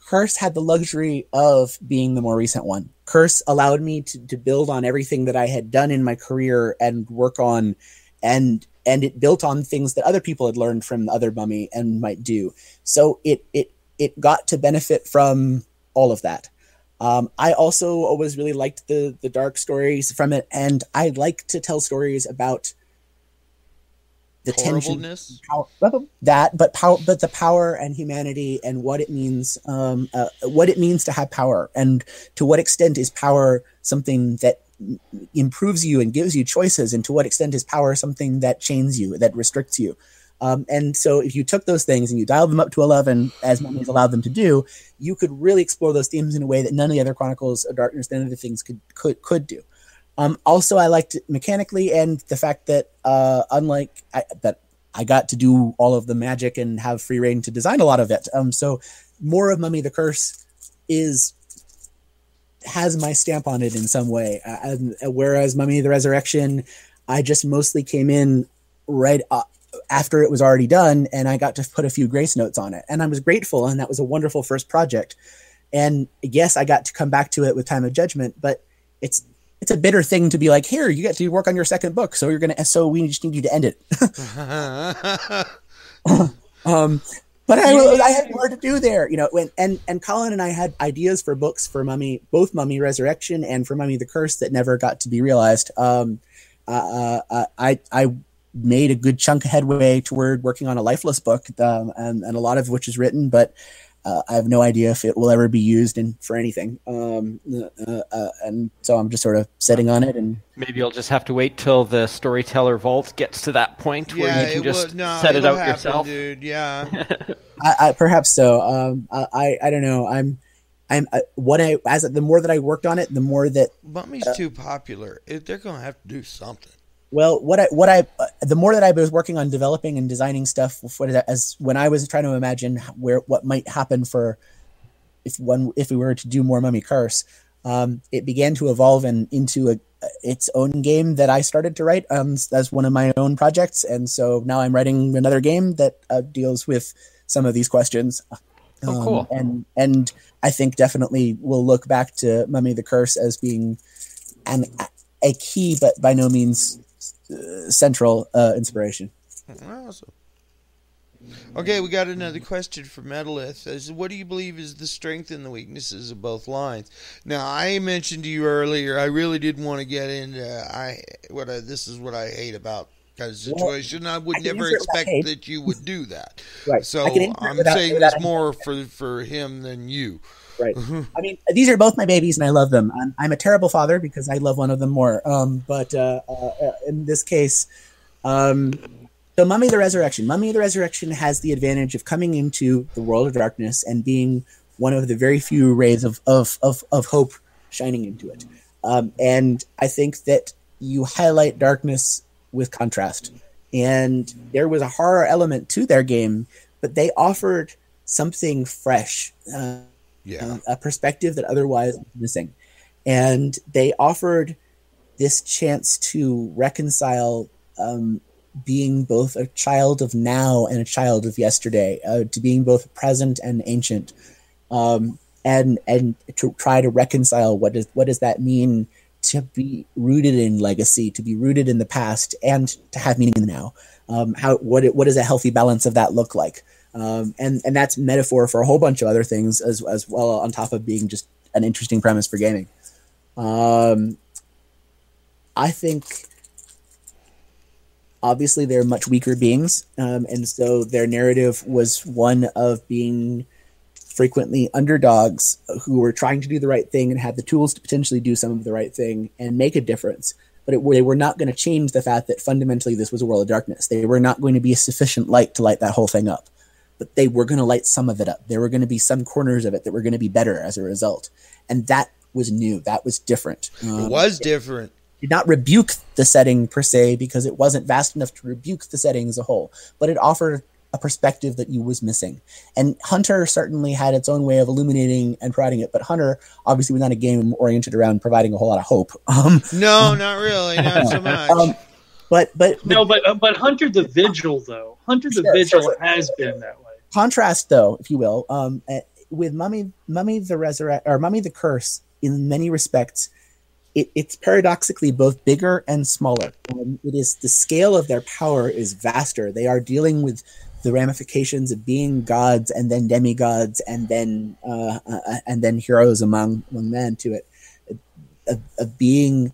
Curse had the luxury of being the more recent one. Curse allowed me to build on everything that I had done in my career and work on, and it built on things that other people had learned from the other Mummy and might do. So it got to benefit from all of that. I also always really liked the dark stories from it, and I like to tell stories about the tension, but the power and humanity and what it means to have power, and to what extent is power something that improves you and gives you choices, and to what extent is power something that chains you, that restricts you. And so if you took those things and you dialed them up to 11, as Mummies allowed them to do, you could really explore those themes in a way that none of the other Chronicles of Darkness, none of the things could do. Also, I liked it mechanically, and the fact that I got to do all of the magic and have free reign to design a lot of it. So more of Mummy the Curse has my stamp on it in some way. Whereas Mummy the Resurrection, I just mostly came in right after it was already done, and I got to put a few grace notes on it, and I was grateful, and that was a wonderful first project. And yes, I got to come back to it with Time of Judgment, but it's a bitter thing to be like, here, you get to work on your second book, so we just need you to end it. But I had more to do there, and Colin and I had ideas for books for Mummy, both Mummy Resurrection and for Mummy the Curse, that never got to be realized. I made a good chunk of headway toward working on a Lifeless book, and a lot of which is written, but I have no idea if it will ever be used for anything. And so I'm just sort of sitting on it. And maybe you'll just have to wait till the Storyteller Vault gets to that point where you can just set it out yourself. Dude. Yeah. I perhaps so. I don't know. The more that I worked on it, the more that Mummy's too popular. They're going to have to do something. Well, the more that I was working on developing and designing stuff, when I was trying to imagine what might happen if we were to do more Mummy Curse, it began to evolve into its own game that I started to write as one of my own projects, and so now I'm writing another game that deals with some of these questions. Oh, cool! And I think definitely we'll look back to Mummy the Curse as being a key, but by no means central inspiration. Awesome. Okay, we got another question from Metalith. What do you believe is the strength and the weaknesses of both lines? Now, I mentioned to you earlier, I really did want to get into this is what I hate about kind of situation. I would never expect that you would do that. Right. So I'm saying this more for him than you. Right. I mean, these are both my babies, and I love them. I'm a terrible father because I love one of them more. But in this case, so Mummy the Resurrection. Mummy the Resurrection has the advantage of coming into the world of darkness and being one of the very few rays of hope shining into it. And I think that you highlight darkness with contrast. And there was a horror element to their game, but they offered something fresh. A perspective that otherwise was missing. And they offered this chance to reconcile being both a child of now and a child of yesterday, to being both present and ancient. and to try to reconcile what does that mean to be rooted in legacy, to be rooted in the past, and to have meaning in the now. What does a healthy balance of that look like? And that's metaphor for a whole bunch of other things as well, on top of being just an interesting premise for gaming. I think obviously they're much weaker beings, and so their narrative was one of being frequently underdogs who were trying to do the right thing and had the tools to potentially do some of the right thing and make a difference. But they were not going to change the fact that fundamentally this was a world of darkness. They were not going to be a sufficient light to light that whole thing up. But they were going to light some of it up. There were going to be some corners of it that were going to be better as a result. And that was new. That was different. It was different. Did not rebuke the setting per se, because it wasn't vast enough to rebuke the setting as a whole, but it offered a perspective that you was missing. And Hunter certainly had its own way of illuminating and providing it, but Hunter obviously was not a game oriented around providing a whole lot of hope. No, not really, not so much. But Hunter the Vigil, though, Vigil has been that way. Contrast, though, if you will, with Mummy the Curse, in many respects, it's paradoxically both bigger and smaller. It is, the scale of their power is vaster. They are dealing with the ramifications of being gods and then demigods and then heroes among men to it, of being.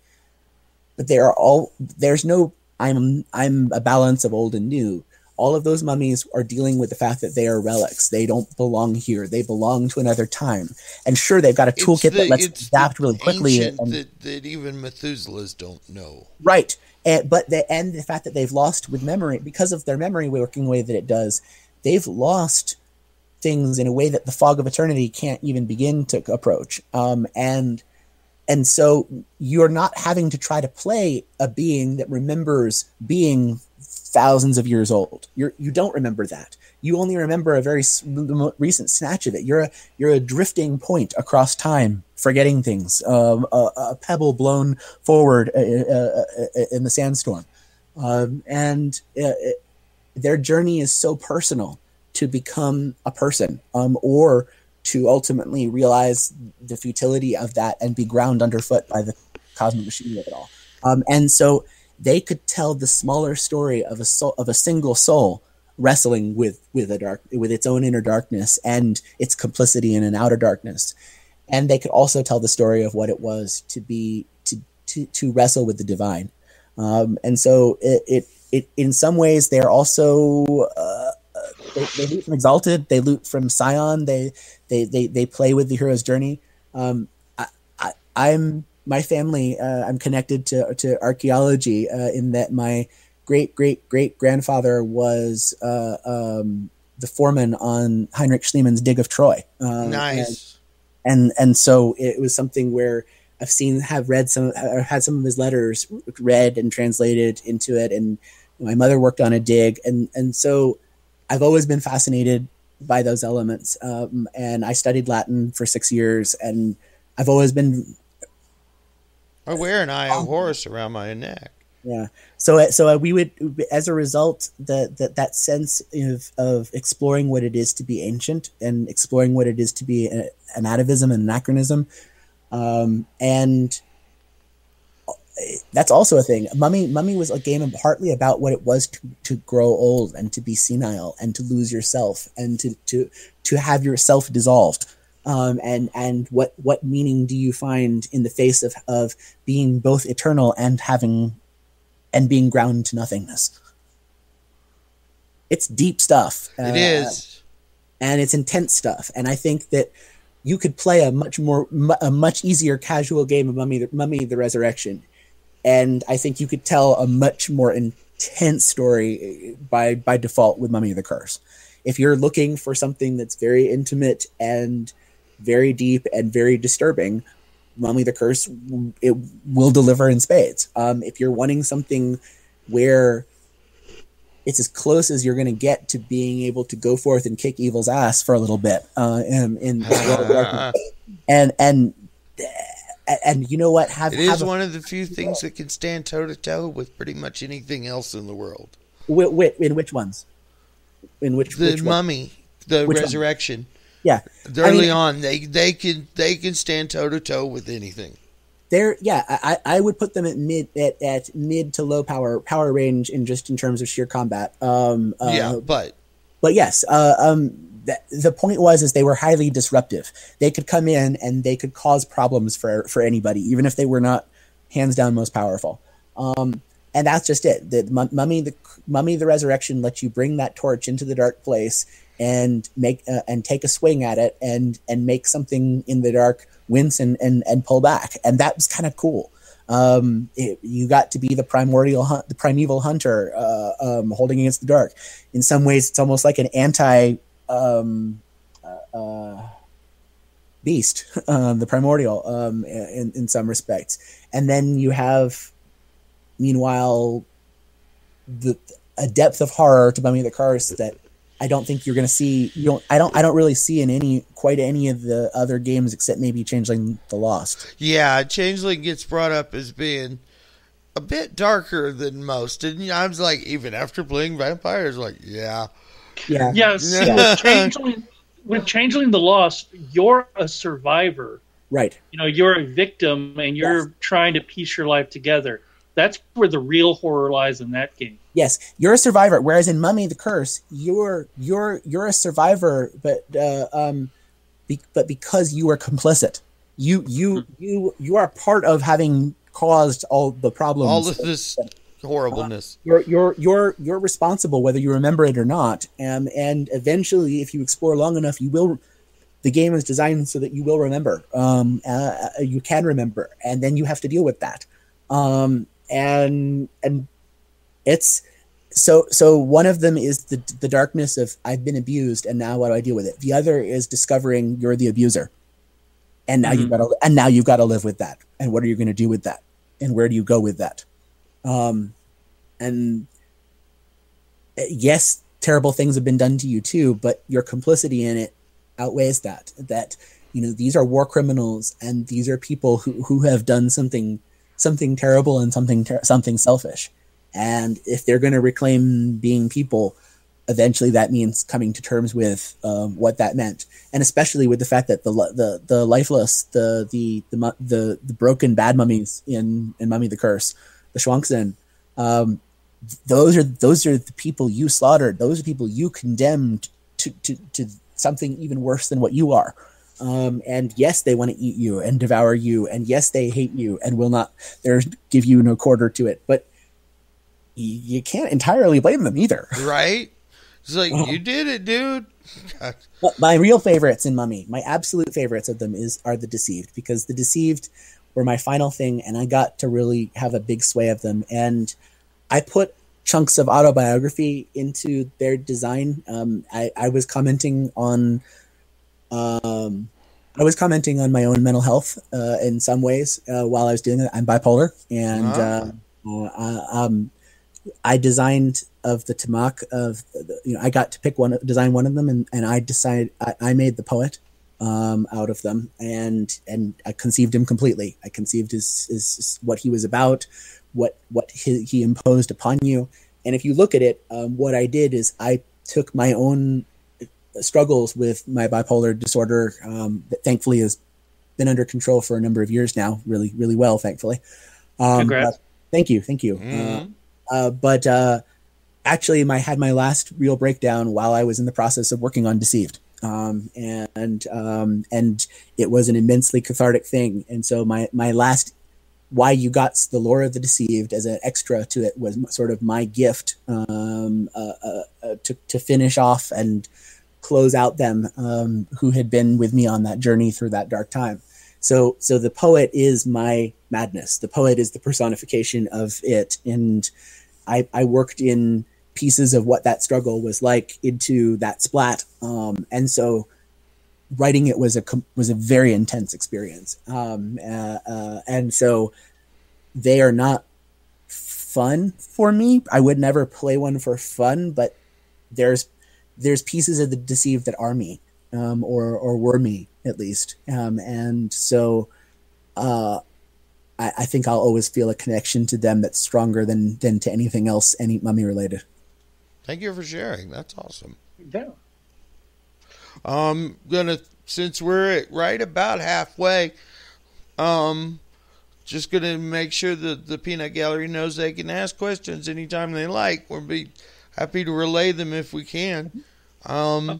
But they are all. There's no. I'm a balance of old and new. All of those mummies are dealing with the fact that they are relics. They don't belong here. They belong to another time. And sure, they've got a toolkit that lets them adapt really quickly. That even Methuselahs don't know. Right. And the fact that they've lost with memory, because of their memory working the way that it does, they've lost things in a way that the fog of eternity can't even begin to approach. And so you're not having to try to play a being that remembers being thousands of years old. You don't remember that. You only remember a very recent snatch of it. You're a drifting point across time, forgetting things. A pebble blown forward in the sandstorm, and their journey is so personal to become a person, or to ultimately realize the futility of that and be ground underfoot by the cosmic machinery of it all. And so they could tell the smaller story of a single soul wrestling with its own inner darkness and its complicity in an outer darkness. And they could also tell the story of what it was to wrestle with the divine. And so it in some ways they're also they loot from Exalted, they loot from Scion, they play with the hero's journey. My family, I'm connected to archaeology in that my great grandfather was the foreman on Heinrich Schliemann's Dig of Troy. Nice. And so it was something where I've had some of his letters read and translated into it, and my mother worked on a dig, and so I've always been fascinated by those elements. And I studied Latin for 6 years, and I've always been. I wear an eye of Horus around my neck. Yeah. So we would, as a result, that sense of exploring what it is to be ancient and exploring what it is to be an atavism and anachronism, and that's also a thing. Mummy was a game partly about what it was to grow old and to be senile and to lose yourself and to have yourself dissolved. And what meaning do you find in the face of being both eternal and being ground to nothingness? It's deep stuff. It is, and it's intense stuff. And I think that you could play a much easier casual game of Mummy the Resurrection, and I think you could tell a much more intense story by default with Mummy the Curse. If you're looking for something that's very intimate and very deep and very disturbing, Mummy the Curse, it will deliver in spades. If you're wanting something where it's as close as you're going to get to being able to go forth and kick evil's ass for a little bit, and you know what? It is one of the few things that can stand toe to toe with pretty much anything else in the world. In which ones? The Mummy, the Resurrection. Yeah, Early on, they can stand toe to toe with anything. I would put them at mid to low power range in terms of sheer combat. But yes, the point was they were highly disruptive. They could come in and they could cause problems for anybody, even if they were not hands down most powerful. And that's just it. The Mummy the Resurrection lets you bring that torch into the dark place and make and take a swing at it and make something in the dark wince and pull back, and that was kind of cool. You got to be the primeval hunter holding against the dark. In some ways, it's almost like an anti beast, the primordial, in some respects. And then you have, meanwhile, a depth of horror to Mummy the Curse that I don't think you're going to see. I don't really see in quite any of the other games except maybe Changeling the Lost. Yeah, Changeling gets brought up as being a bit darker than most, and I was like, even after playing vampires, like, yeah. With Changeling the Lost, you're a survivor, right? You're a victim, and you're trying to piece your life together. That's where the real horror lies in that game. Yes, you're a survivor. Whereas in Mummy the Curse, you're a survivor, but because you are complicit, you are part of having caused all the problems, all of this horribleness. You're responsible whether you remember it or not. And eventually, if you explore long enough, you will. The game is designed so that you will remember. You can remember, and then you have to deal with that. And it's so one of them is the darkness of I've been abused and now what do I deal with it? The other is discovering you're the abuser, and now you've got to live with that. And what are you going to do with that? And where do you go with that? And yes, terrible things have been done to you too, but your complicity in it outweighs that. That these are war criminals, and these are people who have done something terrible and something selfish. And if they're going to reclaim being people, eventually that means coming to terms with what that meant, and especially with the fact that the lifeless, the broken bad mummies in Mummy the Curse, the Shuangxin, those are the people you slaughtered. Those are people you condemned to something even worse than what you are. And yes, they want to eat you and devour you, and yes, they hate you and will not give you no quarter to it. But you can't entirely blame them either, right? It's like you did it, dude. My real favorites in Mummy, my absolute favorites of them are the Deceived, because the Deceived were my final thing, and I got to really have a big sway of them. And I put chunks of autobiography into their design. I was commenting on. I was commenting on my own mental health in some ways while I was doing it. I'm bipolar, and I designed of the Tamak of I got to design one of them, and I decided I made the poet out of them, and I conceived him completely. I conceived his what he was about, what he imposed upon you. And if you look at it, what I did is I took my own struggles with my bipolar disorder that thankfully has been under control for a number of years now, really, really well, thankfully. Congrats. Thank you. Mm-hmm. But actually, I had my last real breakdown while I was in the process of working on Deceived, and it was an immensely cathartic thing. And so my last, why you got the lore of the Deceived as an extra to it was sort of my gift to finish off and close out them who had been with me on that journey through that dark time. So the poet is my madness. The poet is the personification of it, and I worked in pieces of what that struggle was like into that splat, and so writing it was a very intense experience. And so they are not fun for me. I would never play one for fun, but there's pieces of the Deceived that are me, or were me at least. And so I think I'll always feel a connection to them that's stronger than to anything else, any Mummy related. Thank you for sharing. That's awesome. Yeah. Since we're right about halfway, just gonna make sure that the Peanut Gallery knows they can ask questions anytime they like. We'll be happy to relay them if we can. And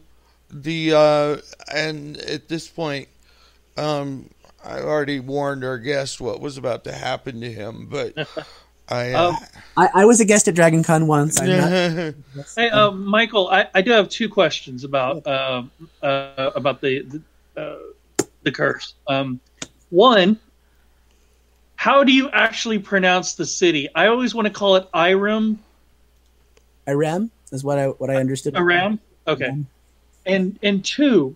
at this point, I already warned our guest what was about to happen to him, but I was a guest at Dragon Con once. Hey, Michael, I do have two questions about the curse. One, how do you actually pronounce the city? I always want to call it Irem. Irem is what I understood. Irem, okay. And two,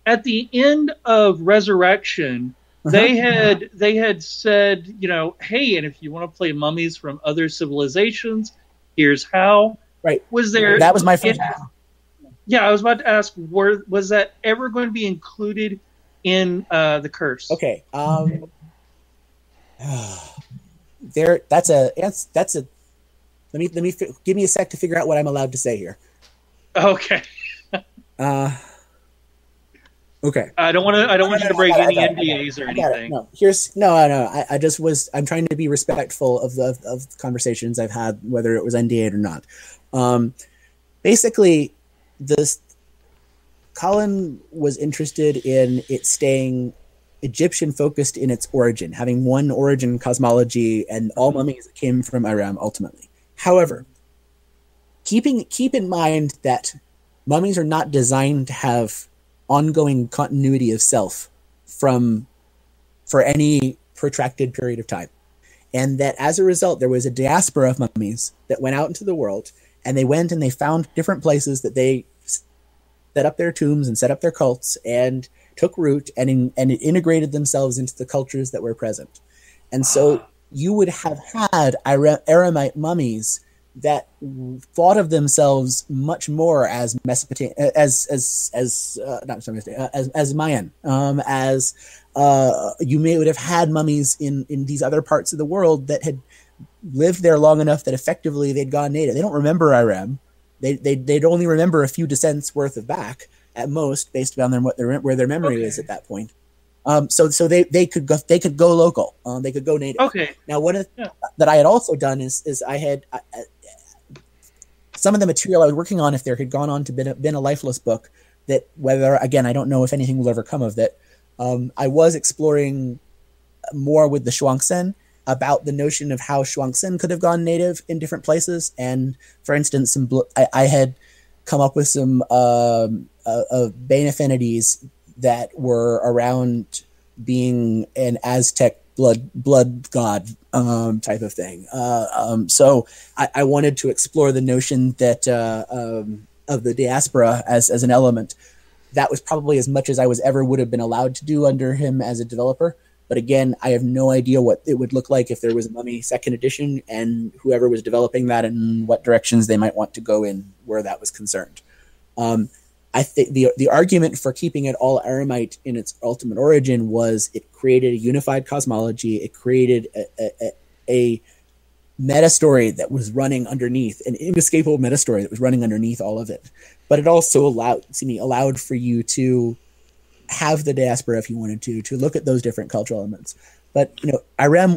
at the end of Resurrection, they had said, hey, and if you want to play mummies from other civilizations, here's how. Right. Was there? That was my first. Yeah, I was about to ask, was that ever going to be included in the curse? Okay. That's a. Let me give me a sec to figure out what I'm allowed to say here. Okay. Okay. I don't want you to break any NDAs or anything. I'm trying to be respectful of the conversations I've had, whether it was NDA'd or not. Basically, Colin was interested in it staying Egyptian focused in its origin, having one origin cosmology, and all mummies came from Irem ultimately. However, keep in mind that mummies are not designed to have ongoing continuity of self for any protracted period of time. And that as a result, there was a diaspora of mummies that went out into the world, and they went and they found different places that they set up their tombs and set up their cults and took root and it integrated themselves into the cultures that were present. And so you would have had Eremite mummies that thought of themselves much more as Mesopotamian, as Mayan, you would have had mummies in these other parts of the world that had lived there long enough that effectively they'd gone native. They don't remember Irem. They'd only remember a few descents worth of back at most, based on where their memory is at that point. So they could go local. They could go native. Okay. Now, that I had also done is I had some of the material I was working on, if there had gone on to been a lifeless book, that whether, again, I don't know if anything will ever come of that. I was exploring more with the Shuangsen about the notion of how Shuangsen could have gone native in different places. And for instance, I had come up with some Bane affinities that were around being an Aztec blood god type of thing. So I wanted to explore the notion that of the diaspora as an element. That was probably as much as I would have been allowed to do under him as a developer. But again, I have no idea what it would look like if there was a Mummy second edition, and whoever was developing that and what directions they might want to go in where that was concerned. I think the argument for keeping it all Eremite in its ultimate origin was it created a unified cosmology. It created a meta story that was running underneath, an inescapable meta story that was running underneath all of it. But it also allowed for you to have the diaspora if you wanted to look at those different cultural elements. But Irem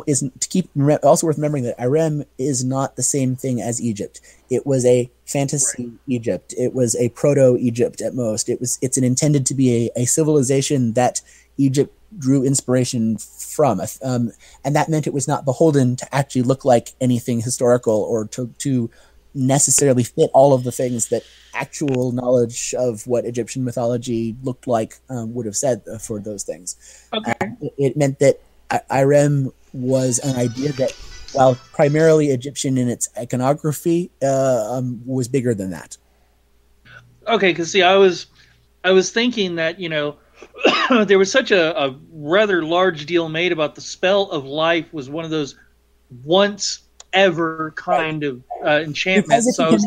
also worth remembering that Irem is not the same thing as Egypt. It was a fantasy Egypt. It was a proto-Egypt at most. It's intended to be a civilization that Egypt drew inspiration from, and that meant it was not beholden to actually look like anything historical or to necessarily fit all of the things that actual knowledge of what Egyptian mythology looked like would have said for those things. Okay. It meant that Irem was an idea that, while primarily Egyptian in its iconography, was bigger than that. Okay, because see, I was thinking that there was such a rather large deal made about the spell of life was one of those once ever kind of enchantments. So I was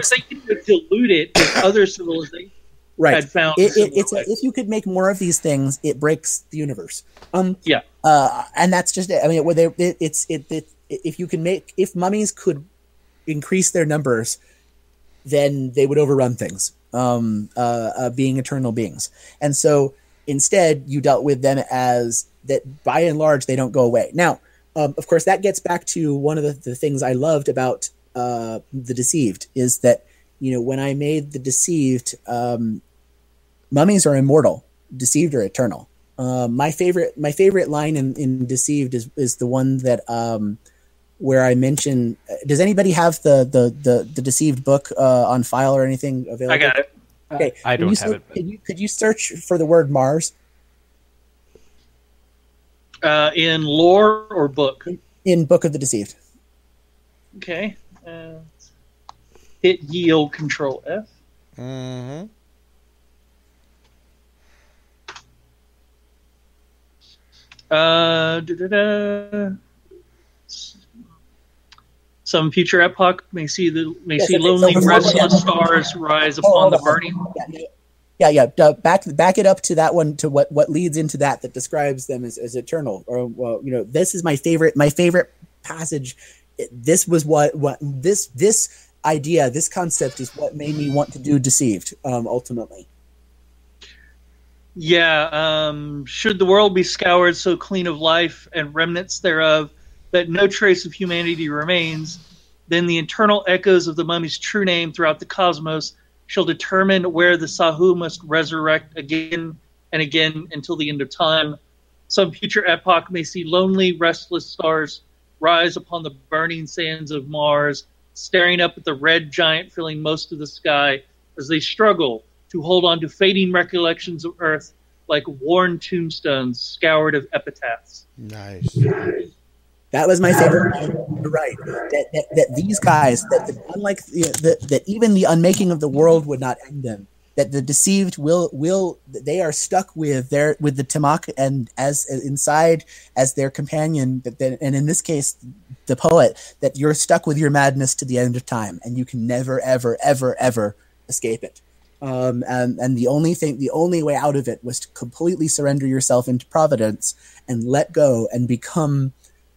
thinking to dilute it with other civilizations. Right. Had found if you could make more of these things, it breaks the universe. And that's just it. I mean, if mummies could increase their numbers, then they would overrun things, being eternal beings. And so instead, you dealt with them as that. By and large, they don't go away. Now, of course, that gets back to one of the things I loved about the Deceived is that, when I made the Deceived, mummies are immortal, Deceived are eternal. My favorite line in Deceived is the one that where I mention. Does anybody have the Deceived book on file or anything available? I got it. Okay, I don't have it. Could you search for the word Mars? In lore or book? In Book of the Deceived. Okay. Hit yield Control F. Mm-hmm. Some future epoch may see lonely, restless stars rise upon the burning. Yeah. Back it up to that one, to what leads into that describes them as eternal. Or this is my favorite passage. This was this idea, this concept is what made me want to do Deceived. Ultimately. Yeah. Should the world be scoured so clean of life and remnants thereof that no trace of humanity remains, then the eternal echoes of the mummy's true name throughout the cosmos shall determine where the Sahu must resurrect again and again until the end of time. Some future epoch may see lonely, restless stars rise upon the burning sands of Mars, staring up at the red giant filling most of the sky as they struggle to hold on to fading recollections of Earth like worn tombstones scoured of epitaphs. Nice. That was my favorite line. You're right. That these guys, unlike that even the unmaking of the world would not end them. That the Deceived will they are stuck with the Tiamat and as inside as their companion. And in this case, the poet, that you're stuck with your madness to the end of time, and you can never, ever, ever, ever escape it. And the only way out of it was to completely surrender yourself into Providence and let go and become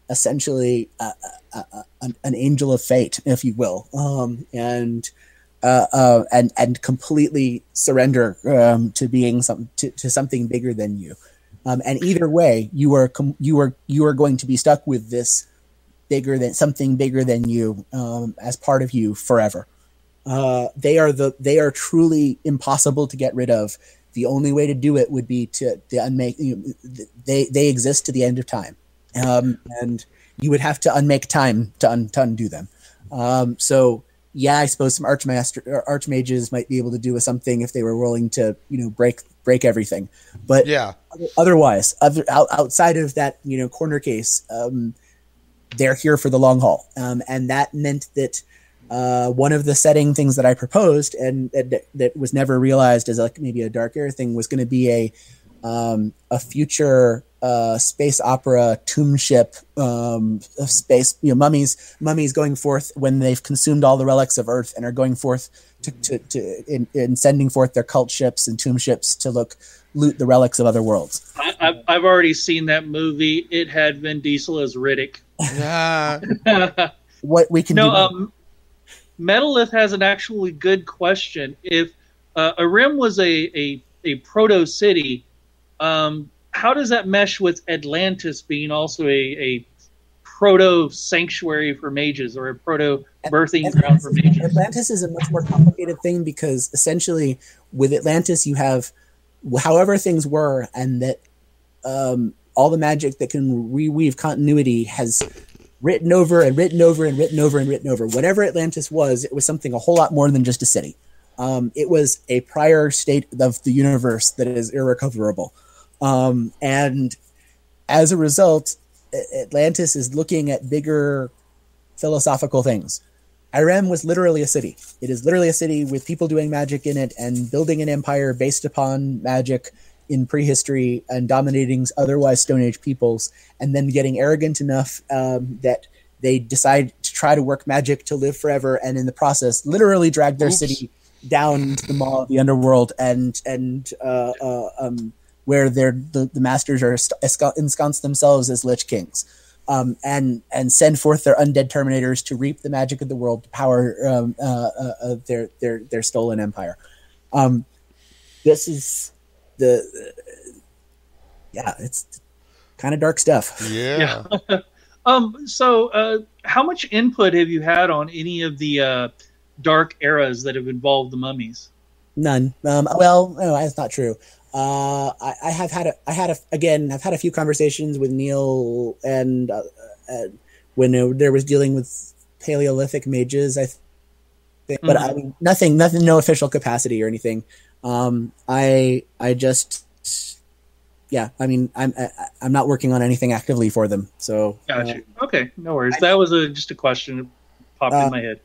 essentially an angel of fate, if you will, and completely surrender to being to something bigger than you. And either way, you are going to be stuck with this something bigger than you as part of you forever. They are truly impossible to get rid of. The only way to do it would be to unmake. They exist to the end of time. And you would have to unmake time to undo them. So yeah, I suppose some archmages might be able to do with something if they were willing to, break everything. But yeah, otherwise, outside of that, corner case, they're here for the long haul. And that meant that one of the setting things that I proposed and that was never realized as maybe a dark air thing was going to be a future space opera tomb ship of space, mummies going forth when they've consumed all the relics of Earth and are going forth in sending forth their cult ships and tomb ships to loot the relics of other worlds. I've already seen that movie. It had Vin Diesel as Riddick. What we can do. Metalith has an actually good question. If Arim was a proto city, how does that mesh with Atlantis being also a proto sanctuary for mages or a proto birthing ground for mages? Atlantis is a much more complicated thing because essentially with Atlantis you have however things were, and that all the magic that can reweave continuity has written over and written over and written over and written over. Whatever Atlantis was, it was something a whole lot more than just a city. It was a prior state of the universe that is irrecoverable. And as a result, Atlantis is looking at bigger philosophical things. Irem was literally a city. It is literally a city with people doing magic in it and building an empire based upon magic in prehistory and dominating otherwise Stone Age peoples, and then getting arrogant enough that they decide to try to work magic to live forever, and in the process literally drag their city down into the maw of the underworld and where the masters are ensconced themselves as Lich Kings. and send forth their undead terminators to reap the magic of the world to power their stolen empire. This is it's kind of dark stuff. Yeah. So how much input have you had on any of the dark eras that have involved the mummies? None. Well, no, that's not true. I've had a few conversations with Neil and when there was dealing with Paleolithic mages, I think, but I mean nothing, no official capacity or anything. I just, I mean, I'm not working on anything actively for them. So gotcha. Okay, no worries. That was just a question that popped in my head.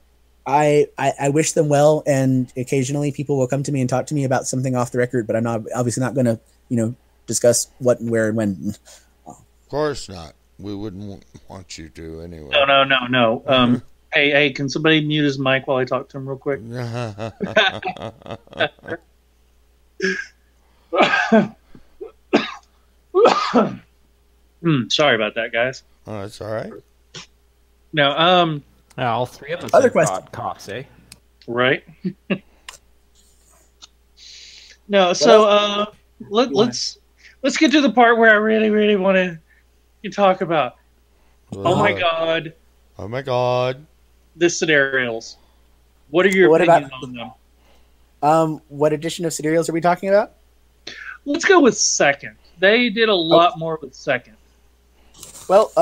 I wish them well, and occasionally people will come to me and talk to me about something off the record, but I'm obviously not going to, discuss what and where and when. Of course not. We wouldn't want you to anyway. No. Hey, can somebody mute his mic while I talk to him real quick? Sorry about that, guys. Oh, that's all right. No, all three of us Other have question. got coughs, eh? Right. No, so let's get to the part where I really, really want to talk about. Oh my god. Oh my god. The scenarios. What are your opinions on them? What edition of Sidereals are we talking about? Let's go with second. They did a lot more with second. Well,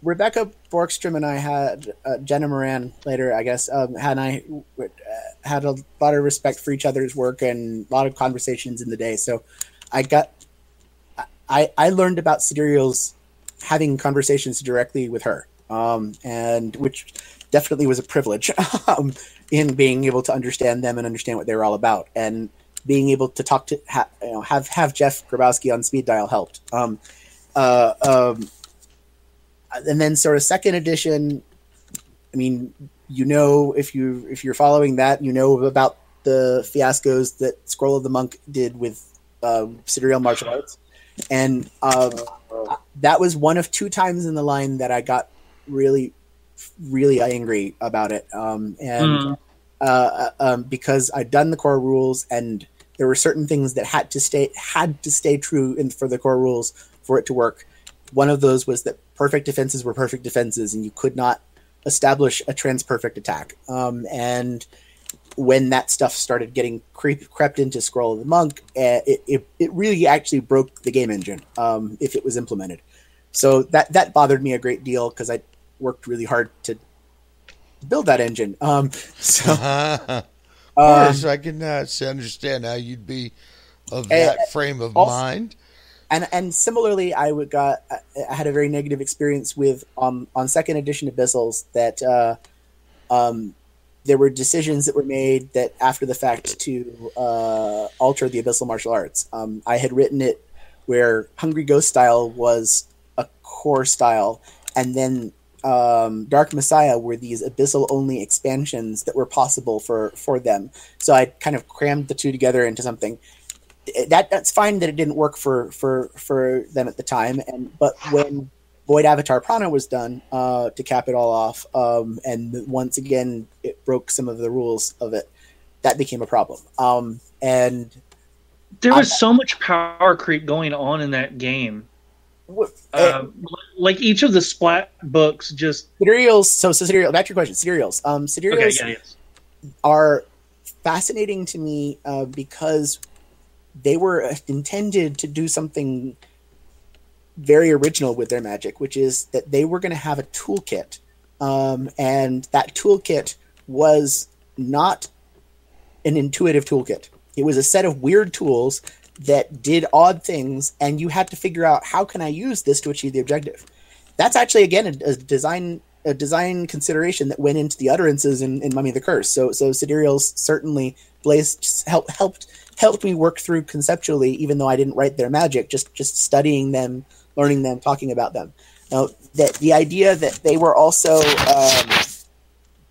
Rebecca Borgstrom and I had Jenna Moran later, I guess, had a lot of respect for each other's work and a lot of conversations in the day. So I learned about Sidereals having conversations directly with her, and which definitely was a privilege in being able to understand them and understand what they were all about, and being able to talk to have Jeff Grabowski on speed dial helped. And then sort of second edition, I mean, if you're following that, about the fiascos that Scroll of the Monk did with Sidereal martial arts. And that was one of two times in the line that I got really, really angry about it. Because I'd done the core rules and there were certain things that had to stay true for the core rules for it to work. One of those was that perfect defenses were perfect defenses, and you could not establish a trans-perfect attack. And when that stuff started getting crept into Scroll of the Monk, it really actually broke the game engine if it was implemented. So that bothered me a great deal because I worked really hard to build that engine. Of course, I can understand how you'd be of that frame of mind. And similarly, I had a very negative experience with on second edition Abyssals that there were decisions that were made that after the fact to alter the Abyssal martial arts. I had written it where Hungry Ghost style was a core style, and then Dark Messiah were these Abyssal only expansions that were possible for them. So I kind of crammed the two together into something. That's fine that it didn't work for them at the time, but when Void Avatar Prana was done to cap it all off, and once again it broke some of the rules of it, that became a problem. And there was so much power creep going on in that game. Like each of the Splat books, just Sidereals. So Sidereal. Back to your question. Sidereals. Sidereals are fascinating to me because they were intended to do something very original with their magic, which is that they were going to have a toolkit. And that toolkit was not an intuitive toolkit. It was a set of weird tools that did odd things, and you had to figure out, how can I use this to achieve the objective? That's actually, again, a design consideration that went into the utterances in Mummy the Curse. So Sidereals certainly helped me work through conceptually, even though I didn't write their magic, just studying them, learning them, talking about them. Now, the idea that they were also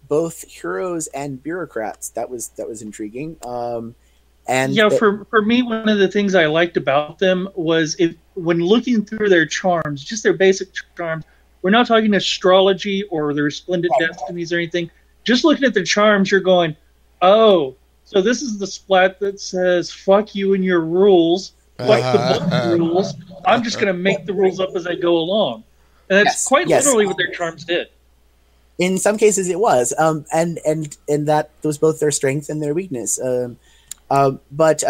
both heroes and bureaucrats, that was intriguing. For me, one of the things I liked about them was when looking through their charms, just their basic charms, we're not talking astrology or their resplendent destinies or anything. Just looking at the charms, you're going, oh, so this is the splat that says, fuck you and your rules, fuck the book rules. I'm just going to make the rules up as I go along. And that's quite literally what their charms did. In some cases it was. And that was both their strength and their weakness. But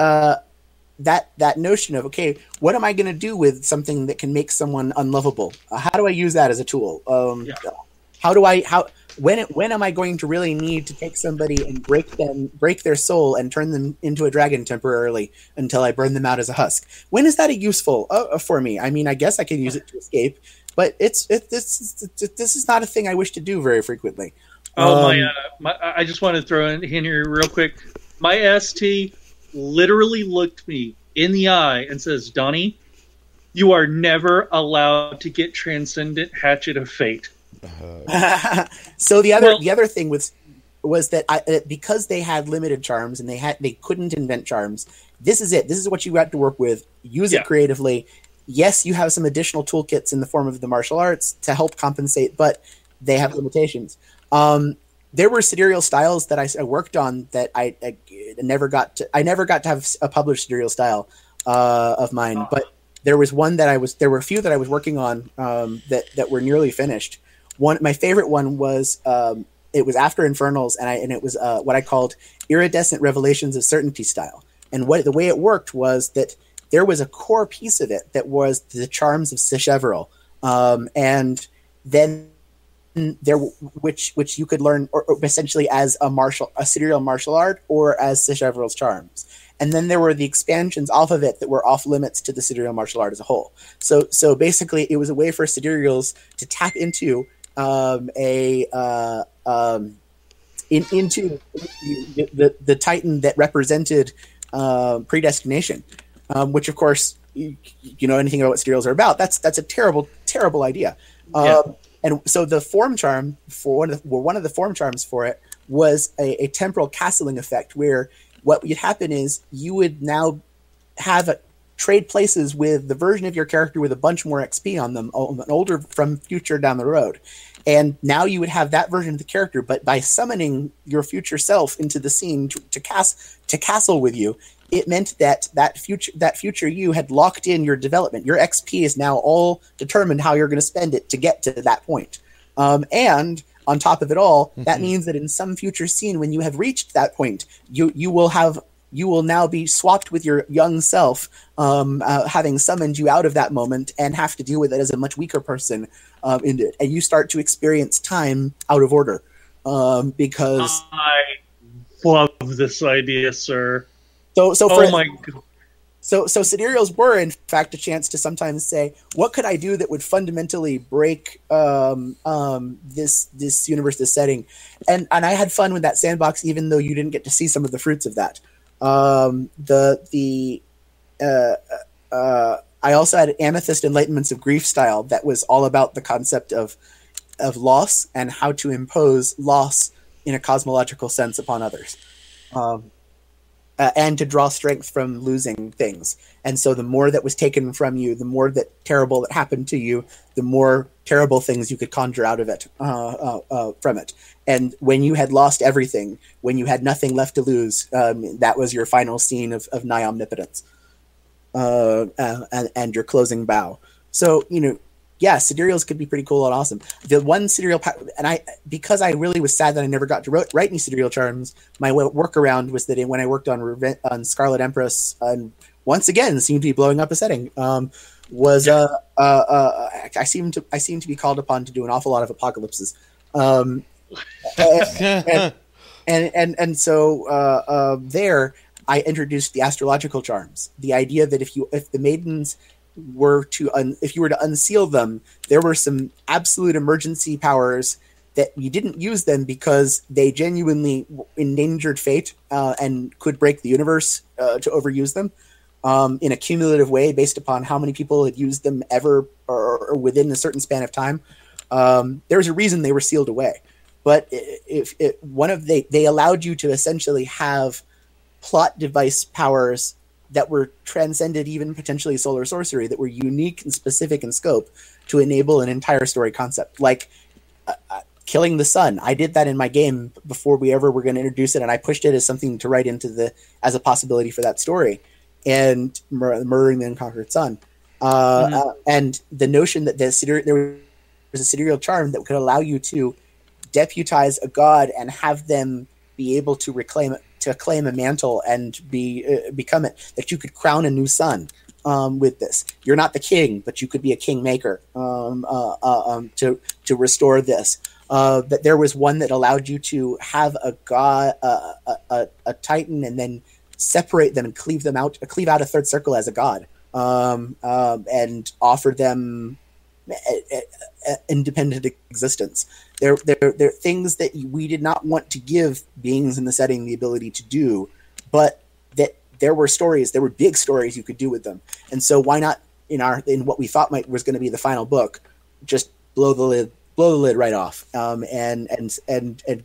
that notion of, okay, what am I going to do with something that can make someone unlovable? How do I use that as a tool? When am I going to really need to take somebody and break their soul and turn them into a dragon temporarily until I burn them out as a husk? When is that useful for me? I mean, I guess I can use it to escape, but this is not a thing I wish to do very frequently. I just want to throw in here real quick. My ST literally looked me in the eye and says, Donnie, you are never allowed to get Transcendent Hatchet of Fate. So the other thing was that because they had limited charms and they couldn't invent charms, this is it. This is what you got to work with. Use it creatively. Yes, you have some additional toolkits in the form of the martial arts to help compensate, but they have limitations. There were sidereal styles that I worked on that I never got to have a published sidereal style of mine, but there was one there were a few that I was working on that were nearly finished. My favorite one was it was after Infernals, and it was what I called Iridescent Revelations of Certainty style. And the way it worked was that there was a core piece of it that was the charms of Seshevral, and then there which you could learn or essentially as a sidereal martial art or as Seshevral's charms. And then there were the expansions off of it that were off limits to the sidereal martial art as a whole. So basically it was a way for sidereals to tap into into the Titan that represented predestination, which of course you know anything about what sidereals are about. That's a terrible idea. And so the form charm for one of the form charms for it was a temporal castling effect, where what would happen is you would now have trade places with the version of your character with a bunch more XP on them, an older from future down the road. And now you would have that version of the character, but by summoning your future self into the scene to castle with you, it meant that future you had locked in your development. Your XP is now all determined how you're going to spend it to get to that point. And on top of it all, that means that in some future scene, when you have reached that point, you will now be swapped with your young self, having summoned you out of that moment and have to deal with it as a much weaker person in it. And you start to experience time out of order because I love this idea, sir. So sidereals were in fact a chance to sometimes say, what could I do that would fundamentally break this universe, this setting? And I had fun with that sandbox, even though you didn't get to see some of the fruits of that. I also had Amethyst Enlightenments of Grief style that was all about the concept of loss and how to impose loss in a cosmological sense upon others. And to draw strength from losing things. And so the more that was taken from you, the more that terrible that happened to you, the more terrible things you could conjure out of it, from it. And when you had lost everything, when you had nothing left to lose, that was your final scene of nigh omnipotence, and your closing bow. So, sidereals could be pretty cool and awesome. The one sidereal, because I really was sad that I never got to write any sidereal charms, my workaround was that when I worked on Scarlet Empress, and once again seemed to be blowing up a setting, I seem to be called upon to do an awful lot of apocalypses, and so there I introduced the astrological charms, the idea that if the maidens if you were to unseal them, there were some absolute emergency powers that you didn't use them because they genuinely endangered fate and could break the universe to overuse them in a cumulative way based upon how many people had used them ever or within a certain span of time. There's a reason they were sealed away. But they allowed you to essentially have plot device powers that were transcended even potentially solar sorcery, that were unique and specific in scope to enable an entire story concept. Like killing the sun. I did that in my game before we ever were going to introduce it, and I pushed it as something to write into as a possibility for that story. And murdering the unconquered sun. And the notion that there was a sidereal charm that could allow you to deputize a god and have them be able to claim a mantle and become it, that you could crown a new sun with this. You're not the king, but you could be a king maker to restore this. That there was one that allowed you to have a god, a titan, and then separate them and cleave out a third circle as a god, and offer them independent existence. They're things that we did not want to give beings in the setting the ability to do, but that there were big stories you could do with them. And so why not in what we thought was going to be the final book, just blow the lid right off, and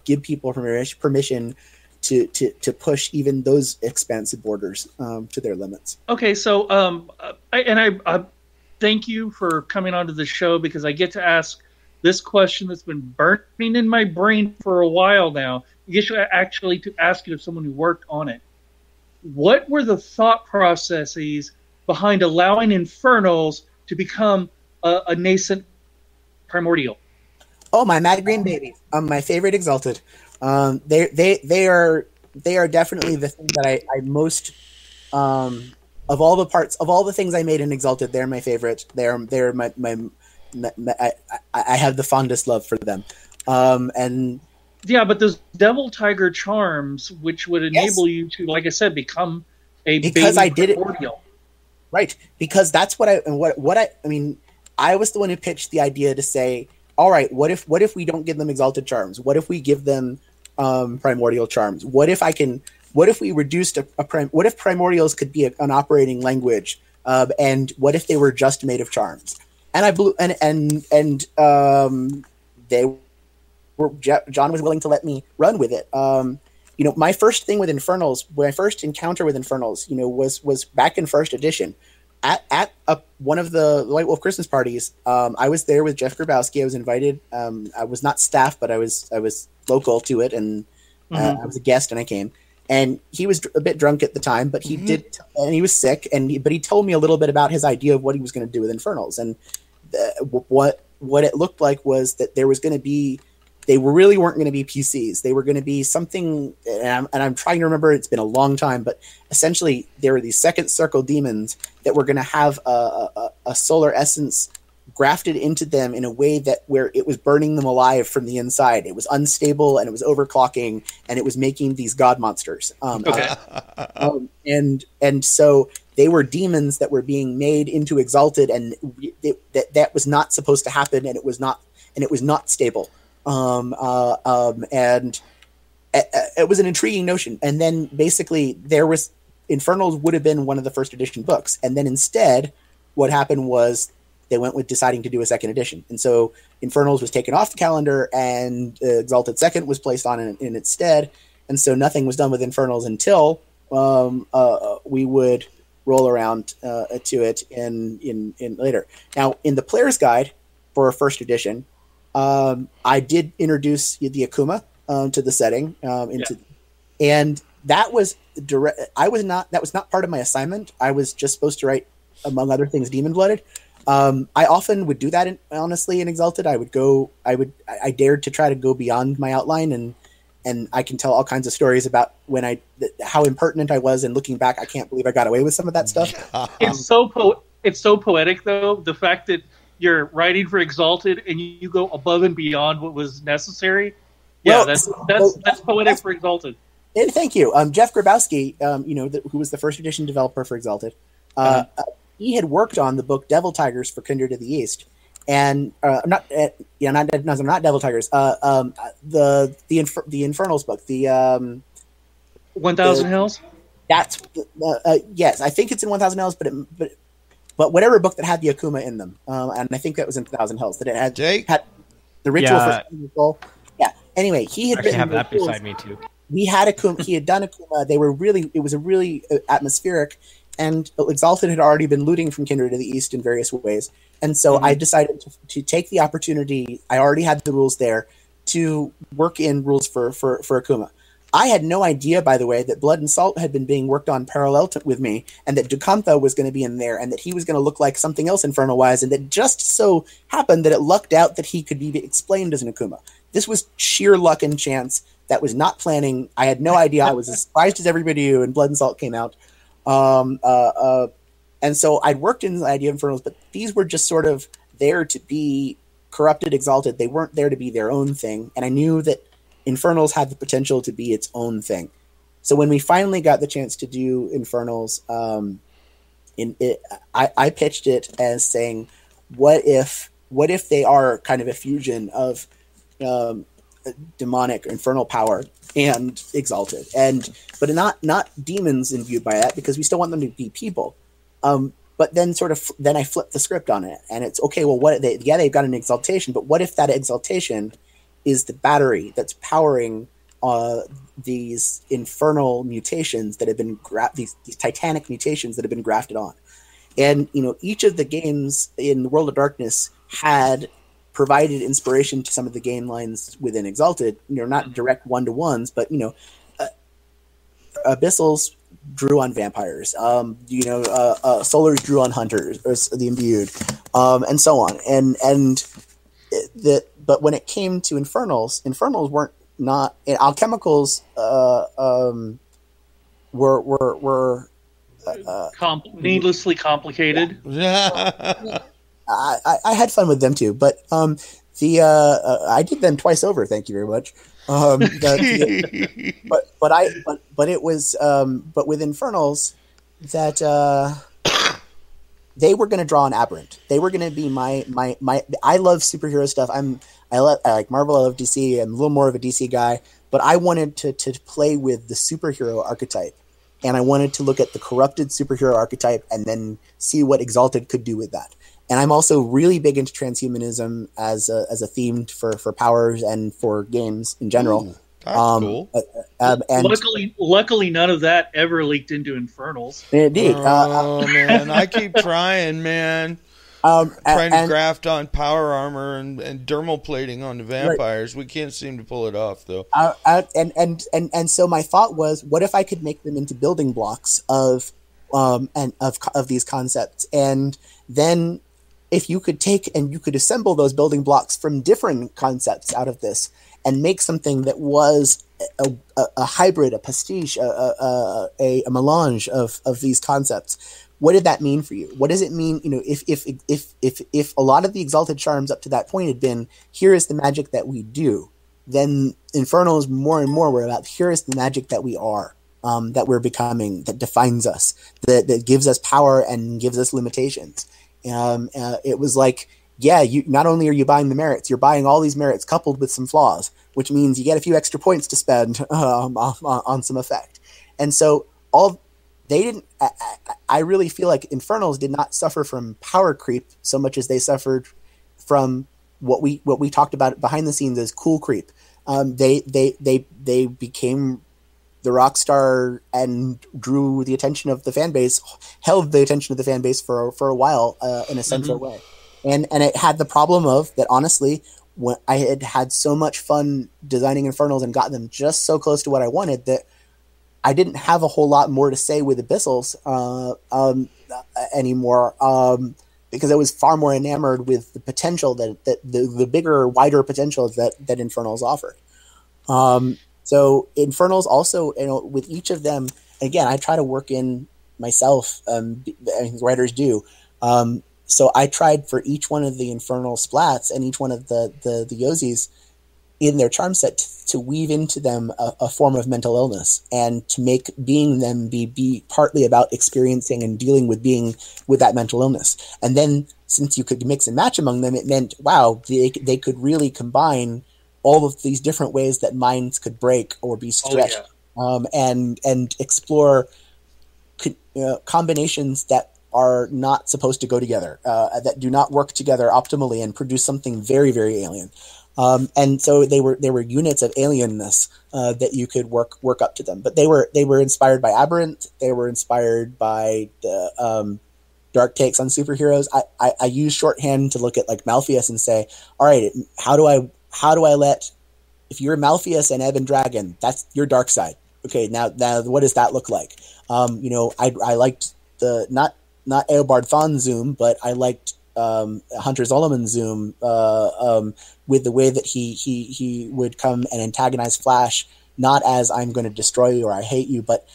give people permission to push even those expansive borders to their limits. Okay, so I thank you for coming onto the show, because I get to ask this question that's been burning in my brain for a while now. I guess actually to ask it of someone who worked on it. What were the thought processes behind allowing Infernals to become a nascent primordial? Oh, my mad green babies! My favorite Exalted. They are definitely the thing that I most of all the things I made in Exalted. They're my favorite. They're my I have the fondest love for them. And yeah, but those Devil Tiger charms, which would enable you to, like I said, become a because I did primordial. It right, because that's what I mean. I was the one who pitched the idea to say, all right, what if we don't give them Exalted charms? What if we give them primordial charms? What if we reduced what if primordials could be an operating language? And what if they were just made of charms? And John was willing to let me run with it. My first thing with Infernals, my first encounter with Infernals, was back in first edition. At one of the White Wolf Christmas parties, I was there with Jeff Grabowski. I was invited. I was not staff, but I was local to it, and I was a guest, and I came. And he was a bit drunk at the time, but he did, and he was sick. But he told me a little bit about his idea of what he was going to do with Infernals, and what it looked like was that there was going to be. They really weren't going to be PCs. They were going to be something, and I'm trying to remember. It's been a long time, but essentially there were these second circle demons that were going to have a solar essence grafted into them in a way that where it was burning them alive from the inside. It was unstable, and it was overclocking, and it was making these god monsters. And so they were demons that were being made into Exalted, and that was not supposed to happen, and it was not stable. And it was an intriguing notion. And then basically Infernals would have been one of the first edition books. And then instead what happened was they went with deciding to do a second edition. And so Infernals was taken off the calendar, and Exalted Second was placed on in its stead. And so nothing was done with Infernals until we would roll around to it in later. Now, in the player's guide for first edition, I did introduce the Akuma to the setting, and that was direct. That was not part of my assignment. I was just supposed to write, among other things, Demon Blooded. I often would do that. Honestly, in Exalted, I dared to try to go beyond my outline, and I can tell all kinds of stories about how impertinent I was. And looking back, I can't believe I got away with some of that stuff. It's so poetic, though, the fact that you're writing for Exalted and you go above and beyond what was necessary. Yeah, well, that's poetic for Exalted. And thank you. Jeff Grabowski, who was the first edition developer for Exalted, he had worked on the book Devil Tigers for Kindred of the East, and not Devil Tigers. The Infernals book, the 1000 Hells. That's yes, I think it's in 1000 Hells, but whatever book that had the Akuma in them, and I think that was in 1000 Hells, that it had the ritual for soul. Yeah. Anyway, he had have that beside me too. We had Akuma. He had done Akuma. It was a really atmospheric, and Exalted had already been looting from Kindred to the East in various ways. And so I decided to take the opportunity. I already had the rules there to work in rules for Akuma. I had no idea, by the way, that Blood and Salt had been being worked on parallel with me, and that Dukamtha was going to be in there, and that he was going to look like something else Infernal-wise, and that just so happened that it lucked out that he could be explained as an Akuma. This was sheer luck and chance. That was not planning. I had no idea. I was as surprised as everybody knew, and Blood and Salt came out. And so I'd worked in the idea of Infernals, but these were just sort of there to be corrupted, exalted. They weren't there to be their own thing. And I knew that Infernals had the potential to be its own thing. So when we finally got the chance to do Infernals, I pitched it as saying, what if they are kind of a fusion of demonic infernal power and exalted, but not demons imbued by that, because we still want them to be people. But then I flipped the script on it, and it's okay. Well, they've got an exaltation, but what if that exaltation is the battery that's powering these infernal mutations that have been these titanic mutations that have been grafted on? And each of the games in the World of Darkness had provided inspiration to some of the game lines within Exalted. Not direct one-to-ones, but Abyssals drew on vampires. Solars drew on hunters, or the imbued, and so on. But when it came to Infernals weren't not alchemicals. Were needlessly complicated. I had fun with them too, but I did them twice over. Thank you very much. But it was but with Infernals that they were going to draw an aberrant. They were going to be my. I love superhero stuff. I like Marvel. I love DC. I'm a little more of a DC guy, but I wanted to play with the superhero archetype, and I wanted to look at the corrupted superhero archetype and then see what Exalted could do with that. And I'm also really big into transhumanism as a theme for powers and for games in general. Ooh, that's cool. And luckily, none of that ever leaked into Infernals. Indeed. Man, I keep trying, man. Trying to graft on power armor and dermal plating on the vampires. Right. We can't seem to pull it off, though. And so my thought was, what if I could make them into building blocks of these concepts, and then if you could take and you could assemble those building blocks from different concepts out of this and make something that was a hybrid, a pastiche, a melange of these concepts. What did that mean for you? What does it mean? If a lot of the Exalted charms up to that point had been, here is the magic that we do, then Infernals more and more were about, here is the magic that we are, that we're becoming, that defines us, that gives us power and gives us limitations. It was like, yeah, you not only are you buying the merits, you're buying all these merits coupled with some flaws, which means you get a few extra points to spend on some effect. And so they didn't. I really feel like Infernals did not suffer from power creep so much as they suffered from what we talked about behind the scenes as cool creep. They became the rock star and drew the attention of the fan base, held the attention of the fan base for a while in a central way. And it had the problem of that, honestly, when I had so much fun designing Infernals and got them just so close to what I wanted that I didn't have a whole lot more to say with Abyssals anymore, because I was far more enamored with the potential that the bigger, wider potential that Infernals offered. So Infernals also, with each of them, again, I try to work in myself, writers do. So I tried for each one of the Infernal splats and each one of the Yozis in their charm set to weave into them a form of mental illness, and to make being them be partly about experiencing and dealing with being with that mental illness. And then since you could mix and match among them, it meant, wow, they could really combine all of these different ways that minds could break or be stretched, and explore combinations that are not supposed to go together, that do not work together optimally and produce something very, very alien. And so they were units of alienness that you could work up to them. But they were inspired by Aberrant. They were inspired by the dark takes on superheroes. I use shorthand to look at like Malpheus and say, all right, how do I let, if you're Malpheus and Ebon Dragon, that's your dark side. Okay, now what does that look like? I liked the not Eobard Thawne Zoom, but I liked Hunter Zolomon Zoom with the way that he would come and antagonize Flash, not as I'm going to destroy you or I hate you, but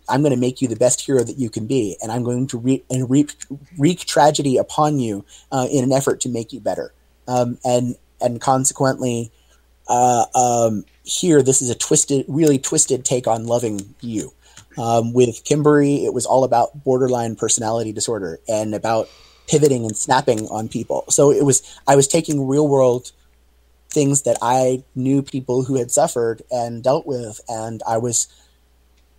I'm going to make you the best hero that you can be, and I'm going to wreak tragedy upon you in an effort to make you better. And consequently, here this is a really twisted take on loving you. With Kimberly, it was all about borderline personality disorder and about pivoting and snapping on people. So I was taking real world things that I knew people who had suffered and dealt with, and I was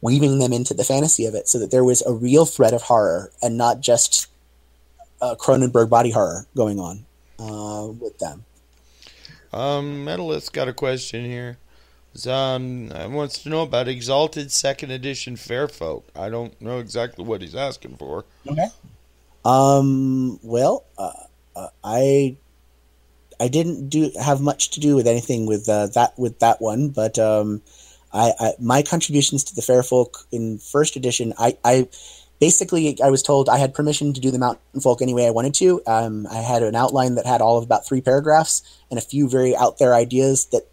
weaving them into the fantasy of it so that there was a real thread of horror and not just Cronenberg body horror going on with them. Medalist got a question here. Wants to know about Exalted 2nd Edition Fairfolk. I don't know exactly what he's asking for. Okay. Well, I didn't have much to do with anything with that one, but my contributions to the Fairfolk in 1st edition, I basically was told I had permission to do the Mountain Folk any way I wanted to. I had an outline that had all of about 3 paragraphs and a few very out there ideas that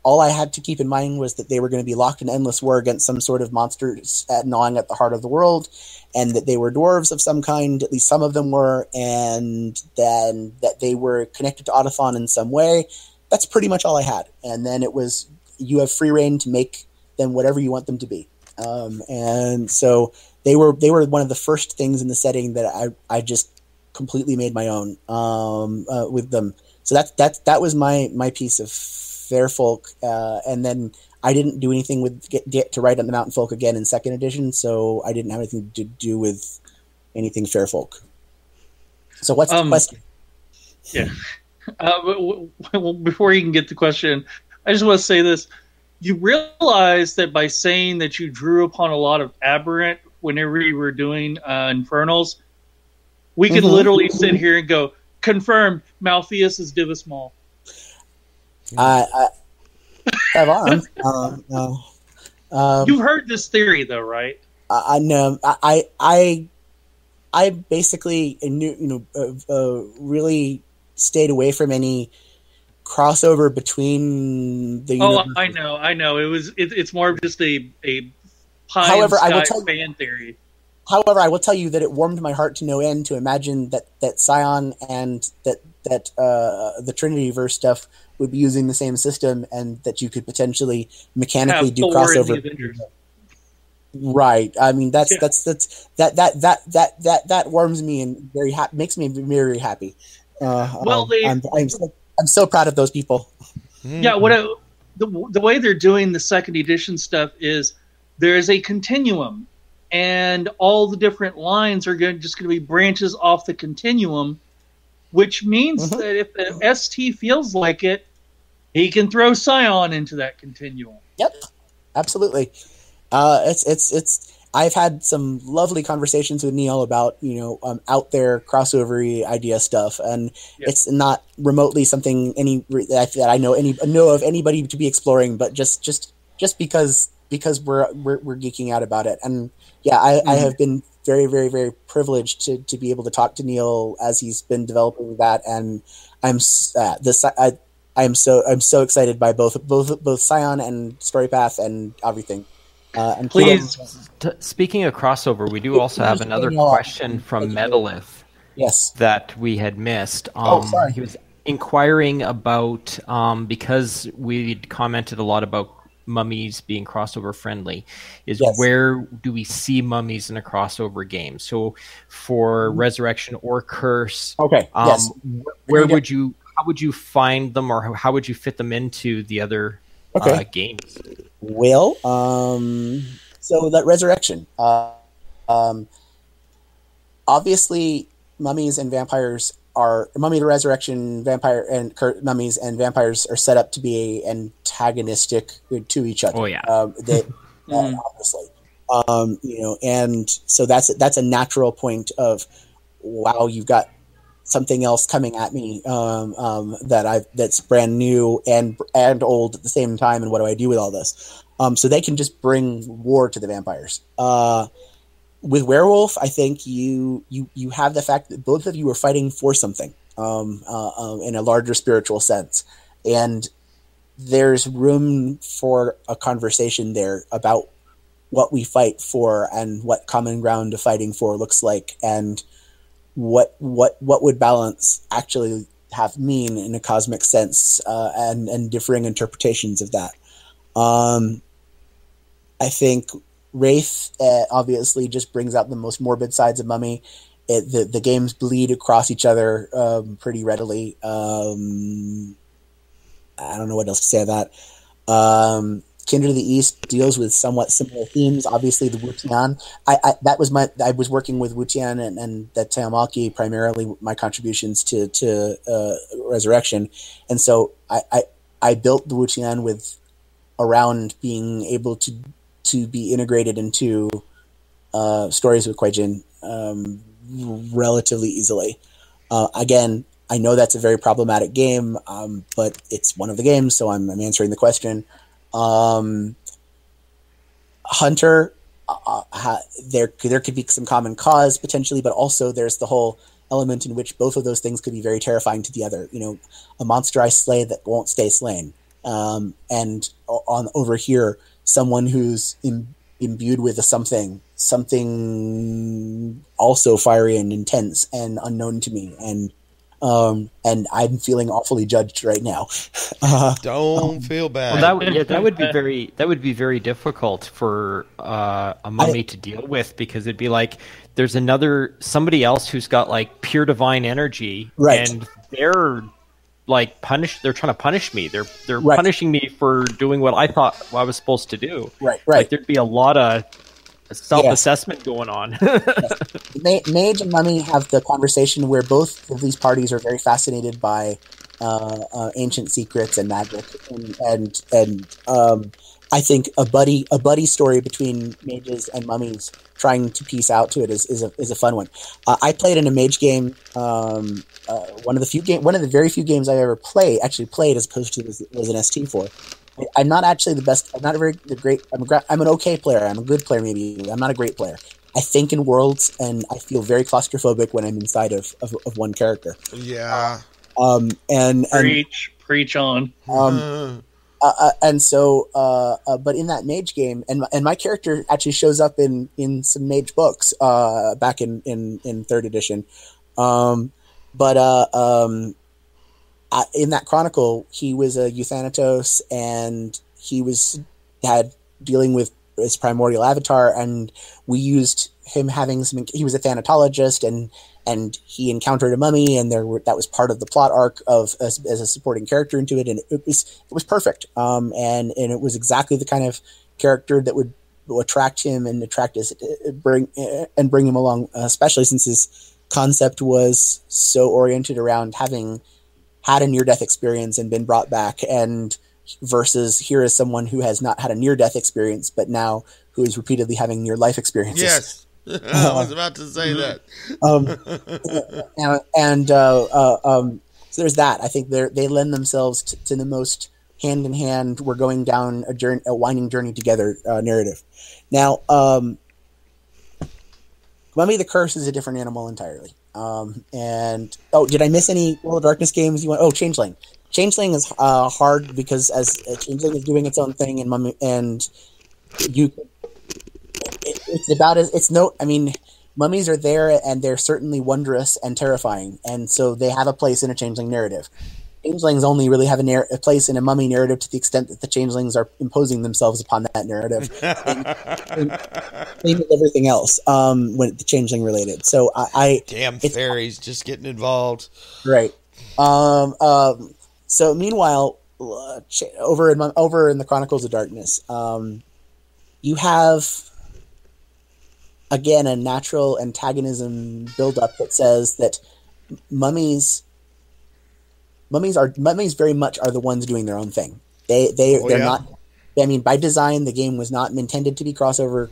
all I had to keep in mind was that they were going to be locked in endless war against some sort of monster gnawing at the heart of the world, and that they were dwarves of some kind, at least some of them were, and then that they were connected to Autothon in some way. That's pretty much all I had. And then it was, you have free reign to make them whatever you want them to be. And so they were one of the first things in the setting that I just completely made my own with them. So that was my piece of Fairfolk, and then I didn't do anything with get to write on the Mountain Folk again in 2nd edition, so I didn't have anything to do with anything Fairfolk. So what's the question? Yeah. Before you can get the question, I just want to say this. You realize that by saying that you drew upon a lot of Aberrant whenever you were doing Infernals, we could literally sit here and go, confirmed, Malpheus is Divus Maul. I have arms. You've heard this theory, though, right? I know. I basically knew, really stayed away from any crossover between the. Oh, I know. It's more of just a pie in the sky fan theory. However, I will tell you that it warmed my heart to no end to imagine that Scion and that the Trinityverse stuff would be using the same system, and that you could potentially mechanically do crossover. Right. I mean, that warms me and makes me very happy. I'm so proud of those people. Yeah. The way they're doing the 2nd edition stuff is there is a continuum, and all the different lines are just going to be branches off the continuum, which means that if the ST feels like it, he can throw Scion into that continuum. Yep, absolutely. I've had some lovely conversations with Neil about out there crossover-y idea stuff, and it's not remotely something that I know of anybody to be exploring, but just because we're geeking out about it. And I have been very, very, very privileged to be able to talk to Neil as he's been developing that, and I'm so excited by both Scion and Storypath and everything. And please, speaking of crossover, we do also have another question from Metalith. Yes, that we had missed. Sorry. He was inquiring about because we'd commented a lot about mummies being crossover friendly. Where do we see mummies in a crossover game? So for Resurrection or Curse, where would you? How would you find them, or how would you fit them into the other games? Well, so that Resurrection, obviously, mummies and vampires Mummy the Resurrection, vampire and mummies and vampires are set up to be antagonistic to each other. Oh yeah, obviously, and so that's a natural point of, wow, you've got something else coming at me that's brand new and old at the same time, and what do I do with all this? So they can just bring war to the vampires. With werewolf, I think you have the fact that both of you are fighting for something in a larger spiritual sense, and there's room for a conversation there about what we fight for and what common ground of fighting for looks like, and what would balance actually have mean in a cosmic sense, and differing interpretations of that. I think Wraith obviously just brings out the most morbid sides of Mummy. The games bleed across each other pretty readily. I don't know what else to say of that. Kindred of the East deals with somewhat similar themes. Obviously, the Wutian. I was working with Wutian and the Teomaki, primarily my contributions to Resurrection, and so I built the Wutian around being able to be integrated into stories with Kuei-jin relatively easily. Again, I know that's a very problematic game, but it's one of the games, so I'm answering the question. Hunter, there could be some common cause potentially, but also there's the whole element in which both of those things could be very terrifying to the other. A monster I slay that won't stay slain, and over here, someone who's imbued with something also fiery and intense and unknown to me, and I'm feeling awfully judged right now. Don't feel bad. Well, that would be very difficult for a mummy to deal with, because it'd be like there's somebody else who's got like pure divine energy, right, and they're like they're trying to punish me. They're right, punishing me for doing what I thought I was supposed to do. Right. Like there'd be a lot of self-assessment going on. Mage and Mummy have the conversation where both of these parties are very fascinated by ancient secrets and magic, and I think a buddy story between mages and mummies trying to piece out to it is a fun one. I played in a mage game. One of the very few games I ever played as opposed to was an ST for. I'm not actually the best. I'm not great. I'm an okay player. I'm a good player, maybe. I'm not a great player. I think in worlds, and I feel very claustrophobic when I'm inside of one character. Yeah. Preach on. And so, but in that mage game, and my character actually shows up in some mage books back in third edition. In that chronicle, he was a Euthanatos, and he had dealing with his primordial avatar, and we used him having some. He was a thanatologist, and he encountered a mummy, and that was part of the plot arc of as a supporting character into it, and it was perfect. And it was exactly the kind of character that would attract him and bring him along, especially since his concept was so oriented around having had a near-death experience and been brought back, and versus here is someone who has not had a near-death experience, but now who is repeatedly having near-life experiences. Yes, I was about to say that. So there's that. I think they lend themselves to the most hand-in-hand, we're going down a winding journey together narrative. Now, Mummy the Curse is a different animal entirely. Did I miss any World of Darkness games? Changeling. Changeling is hard because as Changeling is doing its own thing, and Mummy mummies are there, and they're certainly wondrous and terrifying, and so they have a place in a Changeling narrative. Changelings only really have a place in a mummy narrative to the extent that the changelings are imposing themselves upon that narrative. Same with everything else when the changeling related. So fairies just getting involved, right? So meanwhile, over in the Chronicles of Darkness, you have again a natural antagonism build up that says that mummies very much are the ones doing their own thing. They're not. I mean, by design, the game was not intended to be crossover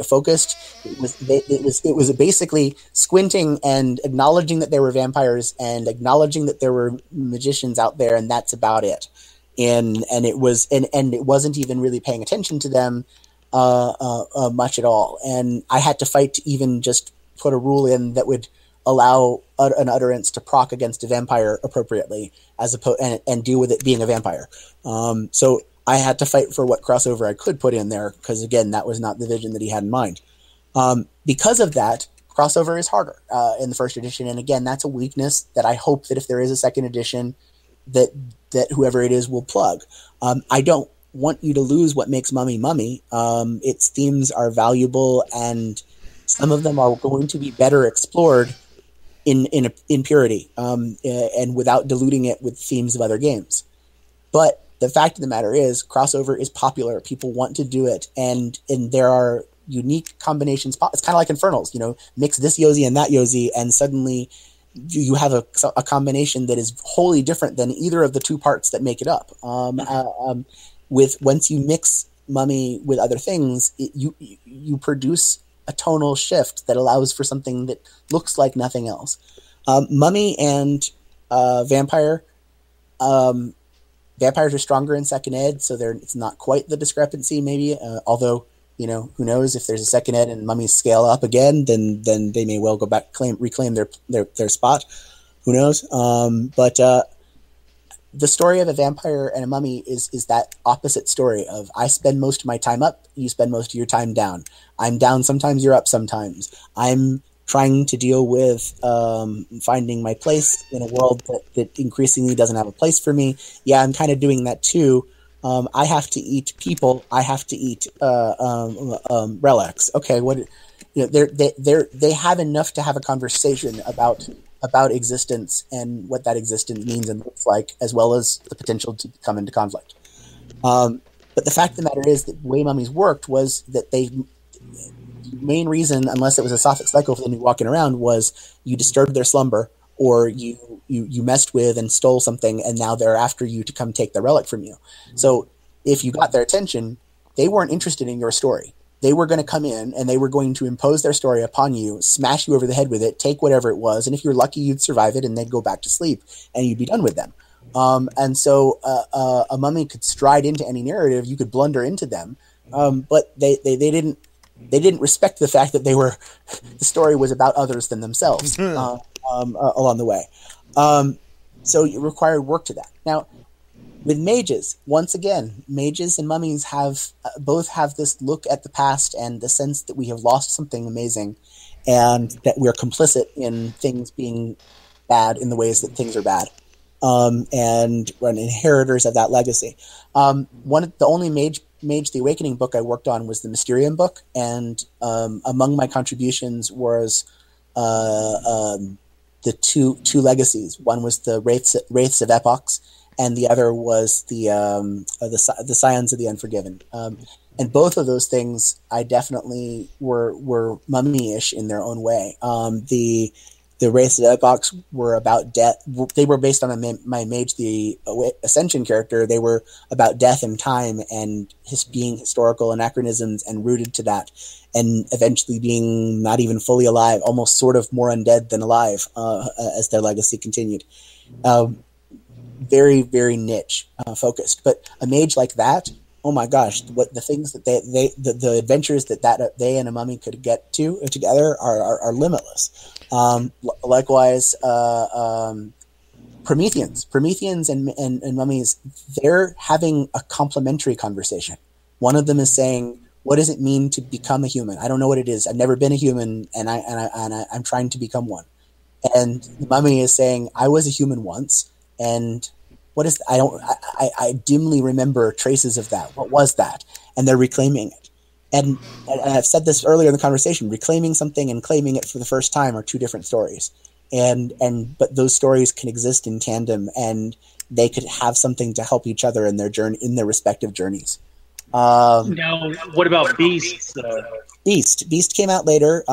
focused. It was basically squinting and acknowledging that there were vampires and acknowledging that there were magicians out there, and that's about it. And it wasn't even really paying attention to them much at all. And I had to fight to even just put a rule in that would allow an utterance to proc against a vampire appropriately, as opposed and deal with it being a vampire. So I had to fight for what crossover I could put in there, because again, that was not the vision that he had in mind. Because of that, crossover is harder in the first edition, and again, that's a weakness that I hope that if there is a second edition, that whoever it is will plug. I don't want you to lose what makes Mummy Mummy. Its themes are valuable, and some of them are going to be better explored in purity, and without diluting it with themes of other games. But the fact of the matter is, crossover is popular. People want to do it, and there are unique combinations. It's kind of like Infernals, mix this Yosi and that Yosi, and suddenly you have a combination that is wholly different than either of the two parts that make it up. Once you mix Mummy with other things, you produce a tonal shift that allows for something that looks like nothing else. Mummy and Vampire. Vampires are stronger in second ed, so it's not quite the discrepancy, maybe. Although, who knows, if there's a second ed and mummies scale up again, then they may well go back, reclaim their spot. Who knows? But the story of a vampire and a mummy is that opposite story of, I spend most of my time up, you spend most of your time down. I'm down sometimes, you're up sometimes. I'm trying to deal with finding my place in a world that increasingly doesn't have a place for me. Yeah, I'm kind of doing that too. I have to eat people. I have to eat relics. Okay, they have enough to have a conversation about existence and what that existence means and looks like, as well as the potential to come into conflict. But the fact of the matter is that the way mummies worked was that main reason, unless it was a Sothic cycle for them walking around, was you disturbed their slumber, or you messed with and stole something, and now they're after you to come take the relic from you. So if you got their attention, they weren't interested in your story. They were going to come in and they were going to impose their story upon you, smash you over the head with it, take whatever it was, and if you're lucky, you'd survive it, and they'd go back to sleep, and you'd be done with them. And so a mummy could stride into any narrative, you could blunder into them, but they didn't respect the fact that the story was about others than themselves along the way. So it required work to that. Now, with mages, once again, mages and mummies both have this look at the past and the sense that we have lost something amazing, and that we're complicit in things being bad in the ways that things are bad. And we're inheritors of that legacy. The only Mage the Awakening book I worked on was the Mysterium book, and among my contributions was the two legacies. One was the Wraiths of Epochs, and the other was the Scions of the Unforgiven. And both of those things I definitely were mummy-ish in their own way. The Wraiths of Epochs were about death. They were based on my Mage the Ascension character. They were about death and time and being historical anachronisms and rooted to that, and eventually being not even fully alive, almost sort of more undead than alive as their legacy continued. Very, very niche focused. But a mage like that, oh my gosh, what the things that the adventures that they and a mummy could get to together are limitless. Likewise, Prometheans and mummies, they're having a complementary conversation. One of them is saying, what does it mean to become a human? I don't know what it is. I've never been a human, and I'm trying to become one. And the mummy is saying, I was a human once, and what is I dimly remember traces of that. What was that? And they're reclaiming it. And I've said this earlier in the conversation, reclaiming something and claiming it for the first time are two different stories. But those stories can exist in tandem, and they could have something to help each other in their journey, in their respective journeys. Now, what about Beast? Beast came out later.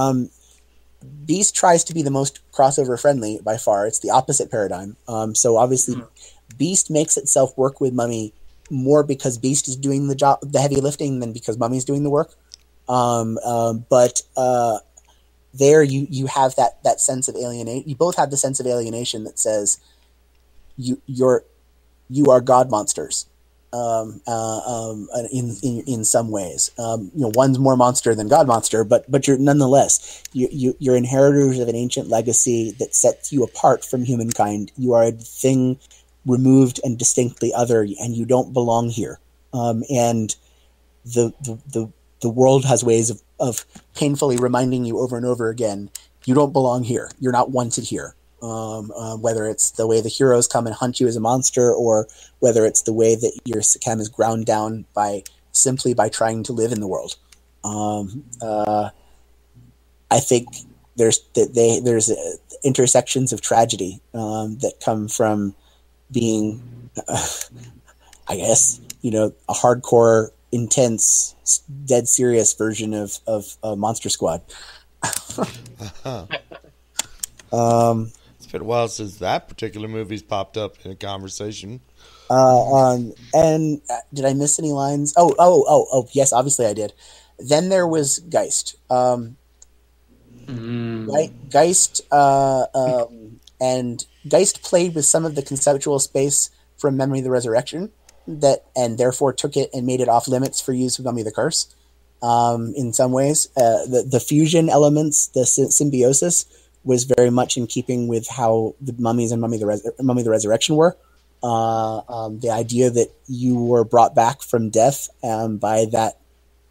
Beast tries to be the most crossover friendly by far. It's the opposite paradigm. So obviously, Beast makes itself work with Mummy more because Beast is doing the heavy lifting, than because Mummy's doing the work. But there you have that sense of alienation. You both have the sense of alienation that says you are god monsters. In some ways, one's more monster than god monster, but you're nonetheless you're inheritors of an ancient legacy that sets you apart from humankind. You are a thing removed and distinctly other, and you don't belong here. And the world has ways of painfully reminding you over and over again, you don't belong here. You're not wanted here. Whether it's the way the heroes come and hunt you as a monster, or whether it's the way that your Sekhem is ground down simply by trying to live in the world. I think there's intersections of tragedy that come from being, I guess, a hardcore, intense, dead serious version of Monster Squad. It's been a while since that particular movie's popped up in a conversation. And did I miss any lines? Oh, yes, obviously I did. Then there was Geist. Right? Geist, and Geist played with some of the conceptual space from Memory of the Resurrection, and therefore took it and made it off limits for use with Mummy the Curse. In some ways, the fusion elements, the symbiosis, was very much in keeping with how the mummies and Mummy the Resurrection were. The idea that you were brought back from death by that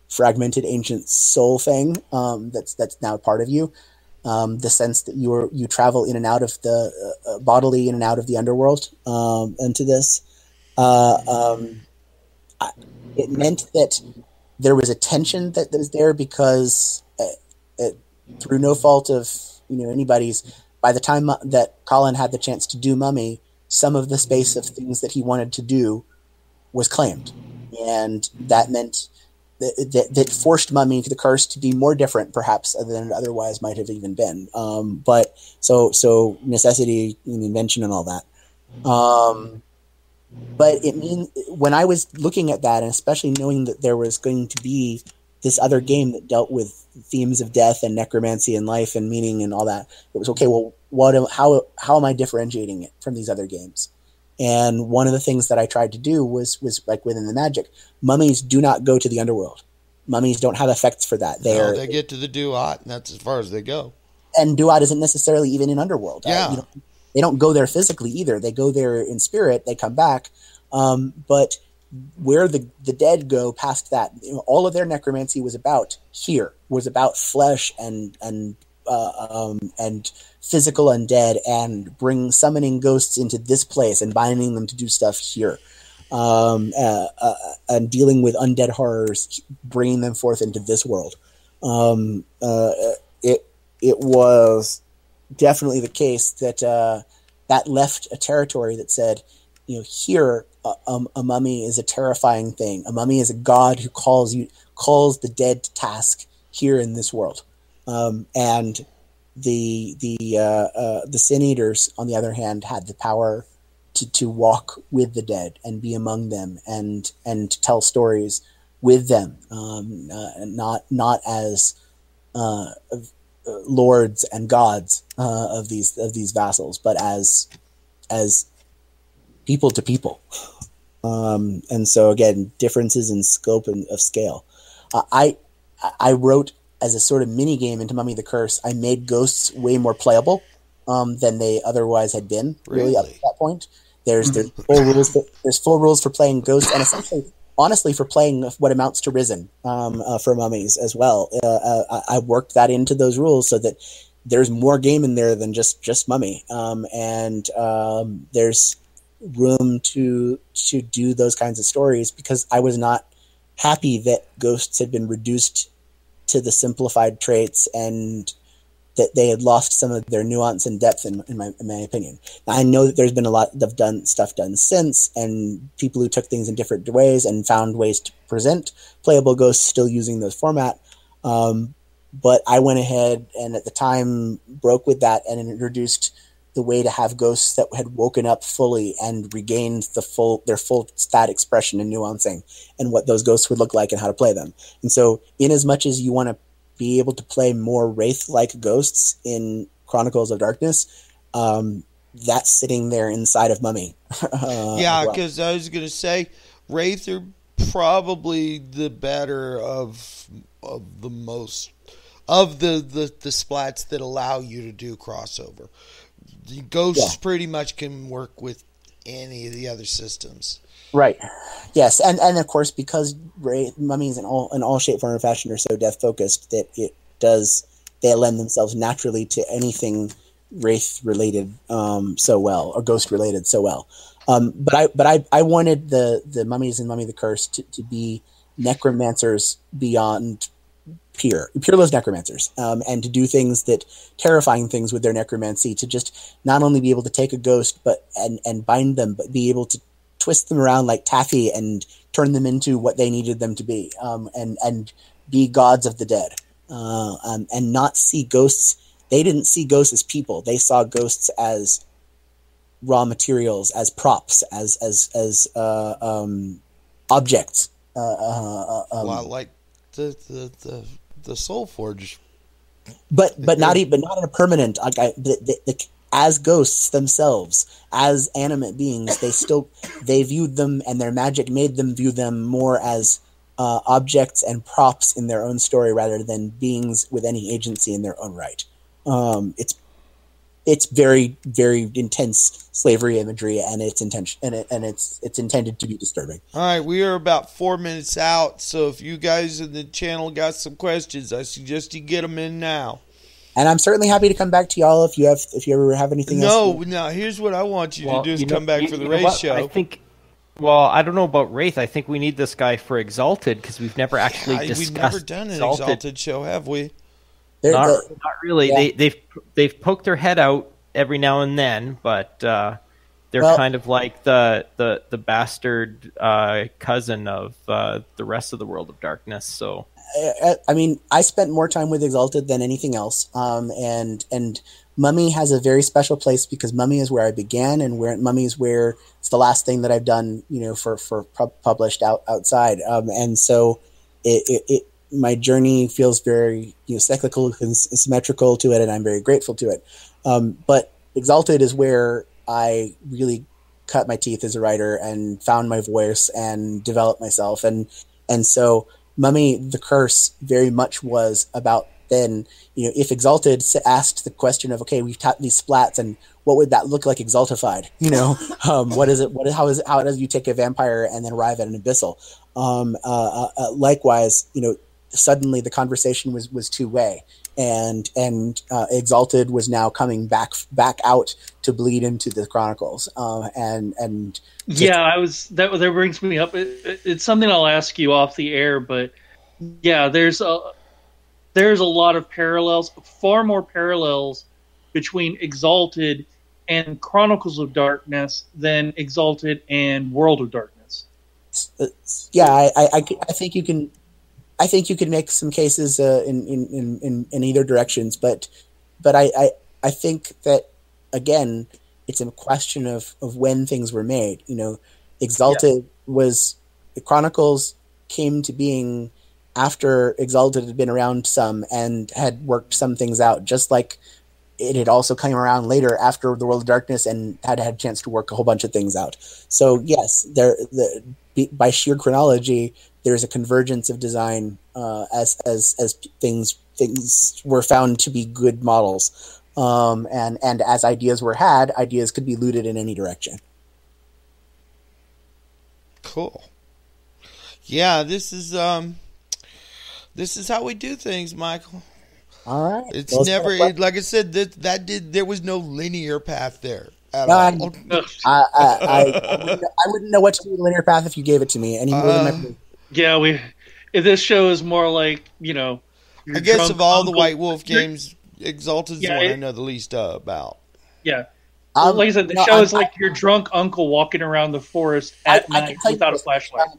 fragmented ancient soul thing that's now part of you. The sense that you travel in and out of the bodily in and out of the underworld into this. It meant that there was a tension that was there because through no fault of anybody's, by the time that Colin had the chance to do Mummy, some of the space of things that he wanted to do was claimed, and that meant that forced Mummy the Curse to be more different perhaps than it otherwise might have even been. But so necessity and invention and all that. But when I was looking at that, and especially knowing that there was going to be this other game that dealt with themes of death and necromancy and life and meaning and all that, it was okay. Well, how am I differentiating it from these other games? And one of the things that I tried to do was like within the magic, mummies do not go to the underworld. Mummies don't have effects for that. They get to the Duat, and that's as far as they go. And Duat isn't necessarily even in underworld. Yeah. They don't go there physically either. They go there in spirit. They come back. But where the dead go past that, all of their necromancy was about flesh and physical undead, and summoning ghosts into this place and binding them to do stuff here, and dealing with undead horrors, bringing them forth into this world. It was definitely the case that that left a territory that said, here a mummy is a terrifying thing. A mummy is a god who calls the dead to task here in this world. And the Sin Eaters, on the other hand, had the power to walk with the dead and be among them and to tell stories with them, not as lords and gods of these vassals, but as people to people. And so again, differences in scope and of scale. I wrote, as a sort of mini game into Mummy the Curse, I made ghosts way more playable than they otherwise had been. Really, up to that point, there's full rules for playing ghosts, and essentially, honestly, for playing what amounts to Risen for mummies as well. I worked that into those rules so that there's more game in there than just Mummy, and there's room to do those kinds of stories, because I was not happy that ghosts had been reduced to the simplified traits and that they had lost some of their nuance and depth in my opinion. Now, I know that there's been a lot of stuff done since, and people who took things in different ways and found ways to present playable ghosts still using those format. But I went ahead and at the time broke with that and introduced the way to have ghosts that had woken up fully and regained their full stat expression and nuancing, and what those ghosts would look like and how to play them. And so, in as much as you want to be able to play more wraith-like ghosts in Chronicles of Darkness, that's sitting there inside of Mummy. Yeah, because I was going to say, wraith are probably the better of the most of the splats that allow you to do crossover. The ghosts pretty much can work with any of the other systems. Right. Yes, and of course, because mummies in all shape, form, and fashion are so death focused that they lend themselves naturally to anything wraith related so well, or ghost related so well. But I wanted the mummies in Mummy the Curse to be necromancers beyond peerless necromancers, and to do terrifying things with their necromancy, to just not only be able to take a ghost and bind them, but be able to twist them around like taffy and turn them into what they needed them to be, and be gods of the dead, and not see ghosts. They didn't see ghosts as people. They saw ghosts as raw materials, as props, as objects. Like the Soul Forge, but not in a permanent. As ghosts themselves, as animate beings, they viewed them, and their magic made them view them more as objects and props in their own story, rather than beings with any agency in their own right. It's very, very intense slavery imagery, and it's intended to be disturbing. All right, we are about 4 minutes out, so if you guys in the channel got some questions, I suggest you get them in now. And I'm certainly happy to come back to y'all if you ever have anything else. No, here's what I want you to do: is come back for the Wraith show. I don't know about Wraith. I think we need this guy for Exalted, because we've never actually discussed. We've never done an Exalted show, have we? Not really. Yeah. They've poked their head out every now and then, but they're kind of like the bastard cousin of the rest of the World of Darkness. So I mean, I spent more time with Exalted than anything else, and Mummy has a very special place, because Mummy is where I began, and Mummy is where it's the last thing that I've done, for published outside, and so my journey feels very cyclical and symmetrical to it, and I'm very grateful to it. But Exalted is where I really cut my teeth as a writer and found my voice and developed myself, and so Mummy the Curse very much was about then. If Exalted asked the question of, okay, we've taught these splats, and what would that look like exaltified? What is it? How does you take a vampire and then arrive at an abyssal? Likewise, suddenly the conversation was two-way, and Exalted was now coming back out to bleed into the Chronicles, that brings me up. It's something I'll ask you off the air, but yeah, there's a lot of parallels, far more parallels between Exalted and Chronicles of Darkness than Exalted and World of Darkness. Yeah, I think you can. I think you can make some cases in either directions, but I think that, again, it's a question of when things were made. Exalted was, the Chronicles came to being after Exalted had been around some and had worked some things out, just like it had also come around later after the World of Darkness and had a chance to work a whole bunch of things out. So yes, by sheer chronology, there's a convergence of design as things were found to be good models, and as ideas were had, ideas could be looted in any direction. Cool. Yeah, this is how we do things, Michael. All right. It's like I said, there was no linear path there at all. I wouldn't know what to do with a linear path if you gave it to me any more than if this show is more like, I guess of all the White Wolf games, Exalted is the one I know the least about. Yeah. Like I said, the show is like your drunk uncle walking around the forest at night without a flashlight.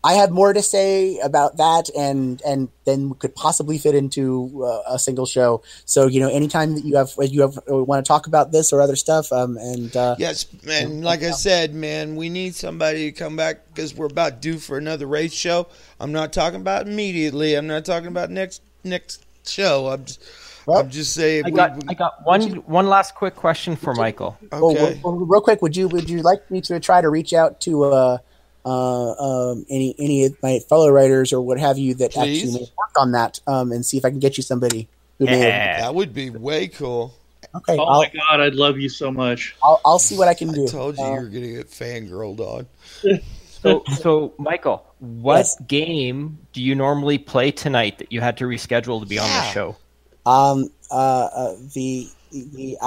I have more to say about that, and then we could possibly fit into a single show. So anytime that you have want to talk about this or other stuff, yes, and like I said, man, we need somebody to come back because we're about due for another race show. I'm not talking about immediately. I'm not talking about next show. I'm just saying. I got one last quick question for Michael. Okay. Well, real quick, would you like me to try to reach out to any of my fellow writers or what have you that Please? actually may work on that, and see if I can get you somebody who may. That would be way cool. Okay. Oh my God, I'd love you so much. I'll see what I can do. I told you were gonna get fangirled on. So Michael, what game do you normally play tonight that you had to reschedule to be on the show? I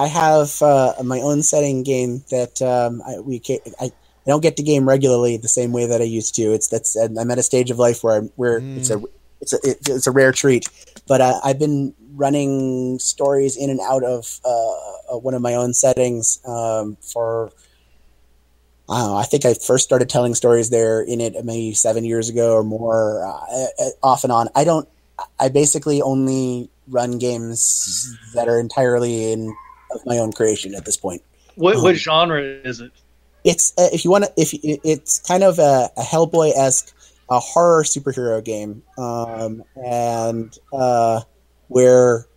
have my own setting game that I don't get to game regularly the same way that I used to. I'm at a stage of life where it's a rare treat. But I've been running stories in and out of one of my own settings for. I don't know, I think I first started telling stories there in it maybe 7 years ago or more, off and on. I basically only run games that are entirely of my own creation at this point. What genre is it? It's it's kind of a Hellboy-esque, a horror superhero game, and where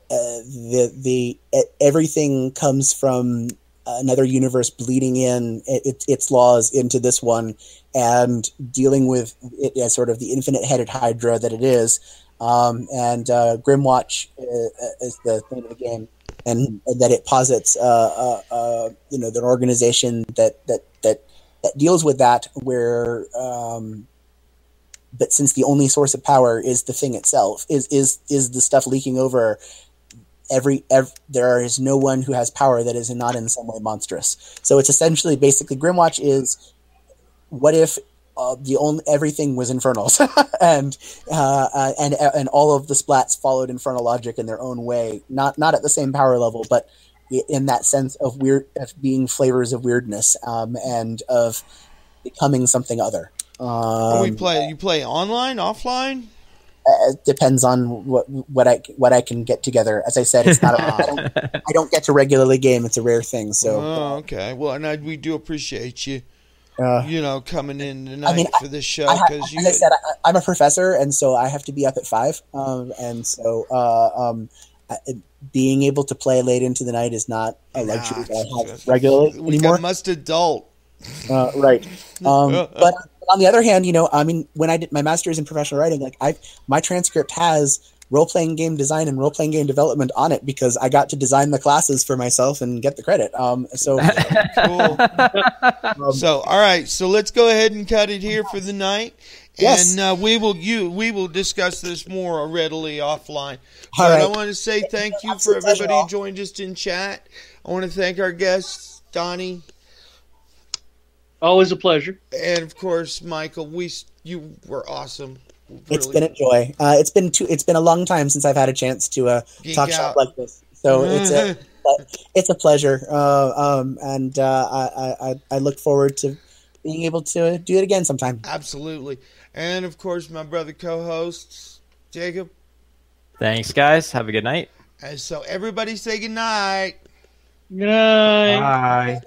the everything comes from another universe bleeding in its laws into this one, and dealing with it as sort of the infinite-headed hydra that it is. And Grimwatch is the name of the game, and that it posits the organization that deals with that, where but since the only source of power is the thing itself, is the stuff leaking over. There is no one who has power that is not in some way monstrous. So it's essentially, basically, Grimwatch is, what if everything was infernals, and all of the splats followed infernal logic in their own way, not at the same power level, but in that sense of being flavors of weirdness, and of becoming something other. You play online, offline? It depends on what I can get together. As I said, it's not. I don't get to regularly game. It's a rare thing. So. Okay. Well, and we do appreciate you. Coming in tonight for this show, because as I said, I'm a professor, and so I have to be up at 5. And so being able to play late into the night is not a luxury that I have regularly anymore. We must adult. Right. But on the other hand, when I did my master's in professional writing, my transcript has role-playing game design and role-playing game development on it, because I got to design the classes for myself and get the credit. So cool. So all right, so let's go ahead and cut it here for the night. Yes. And we will discuss this more readily offline. All right. I want to say thank you for everybody who joined us in chat. I want to thank our guests, Donnie. Always a pleasure. And of course, Michael, you were awesome. Really. It's been a joy. It's been a long time since I've had a chance to talk shop like this. So it's a pleasure. And I look forward to being able to do it again sometime. Absolutely. And of course, my brother co-hosts, Jacob. Thanks, guys. Have a good night. And so everybody say good night. Good night. Bye.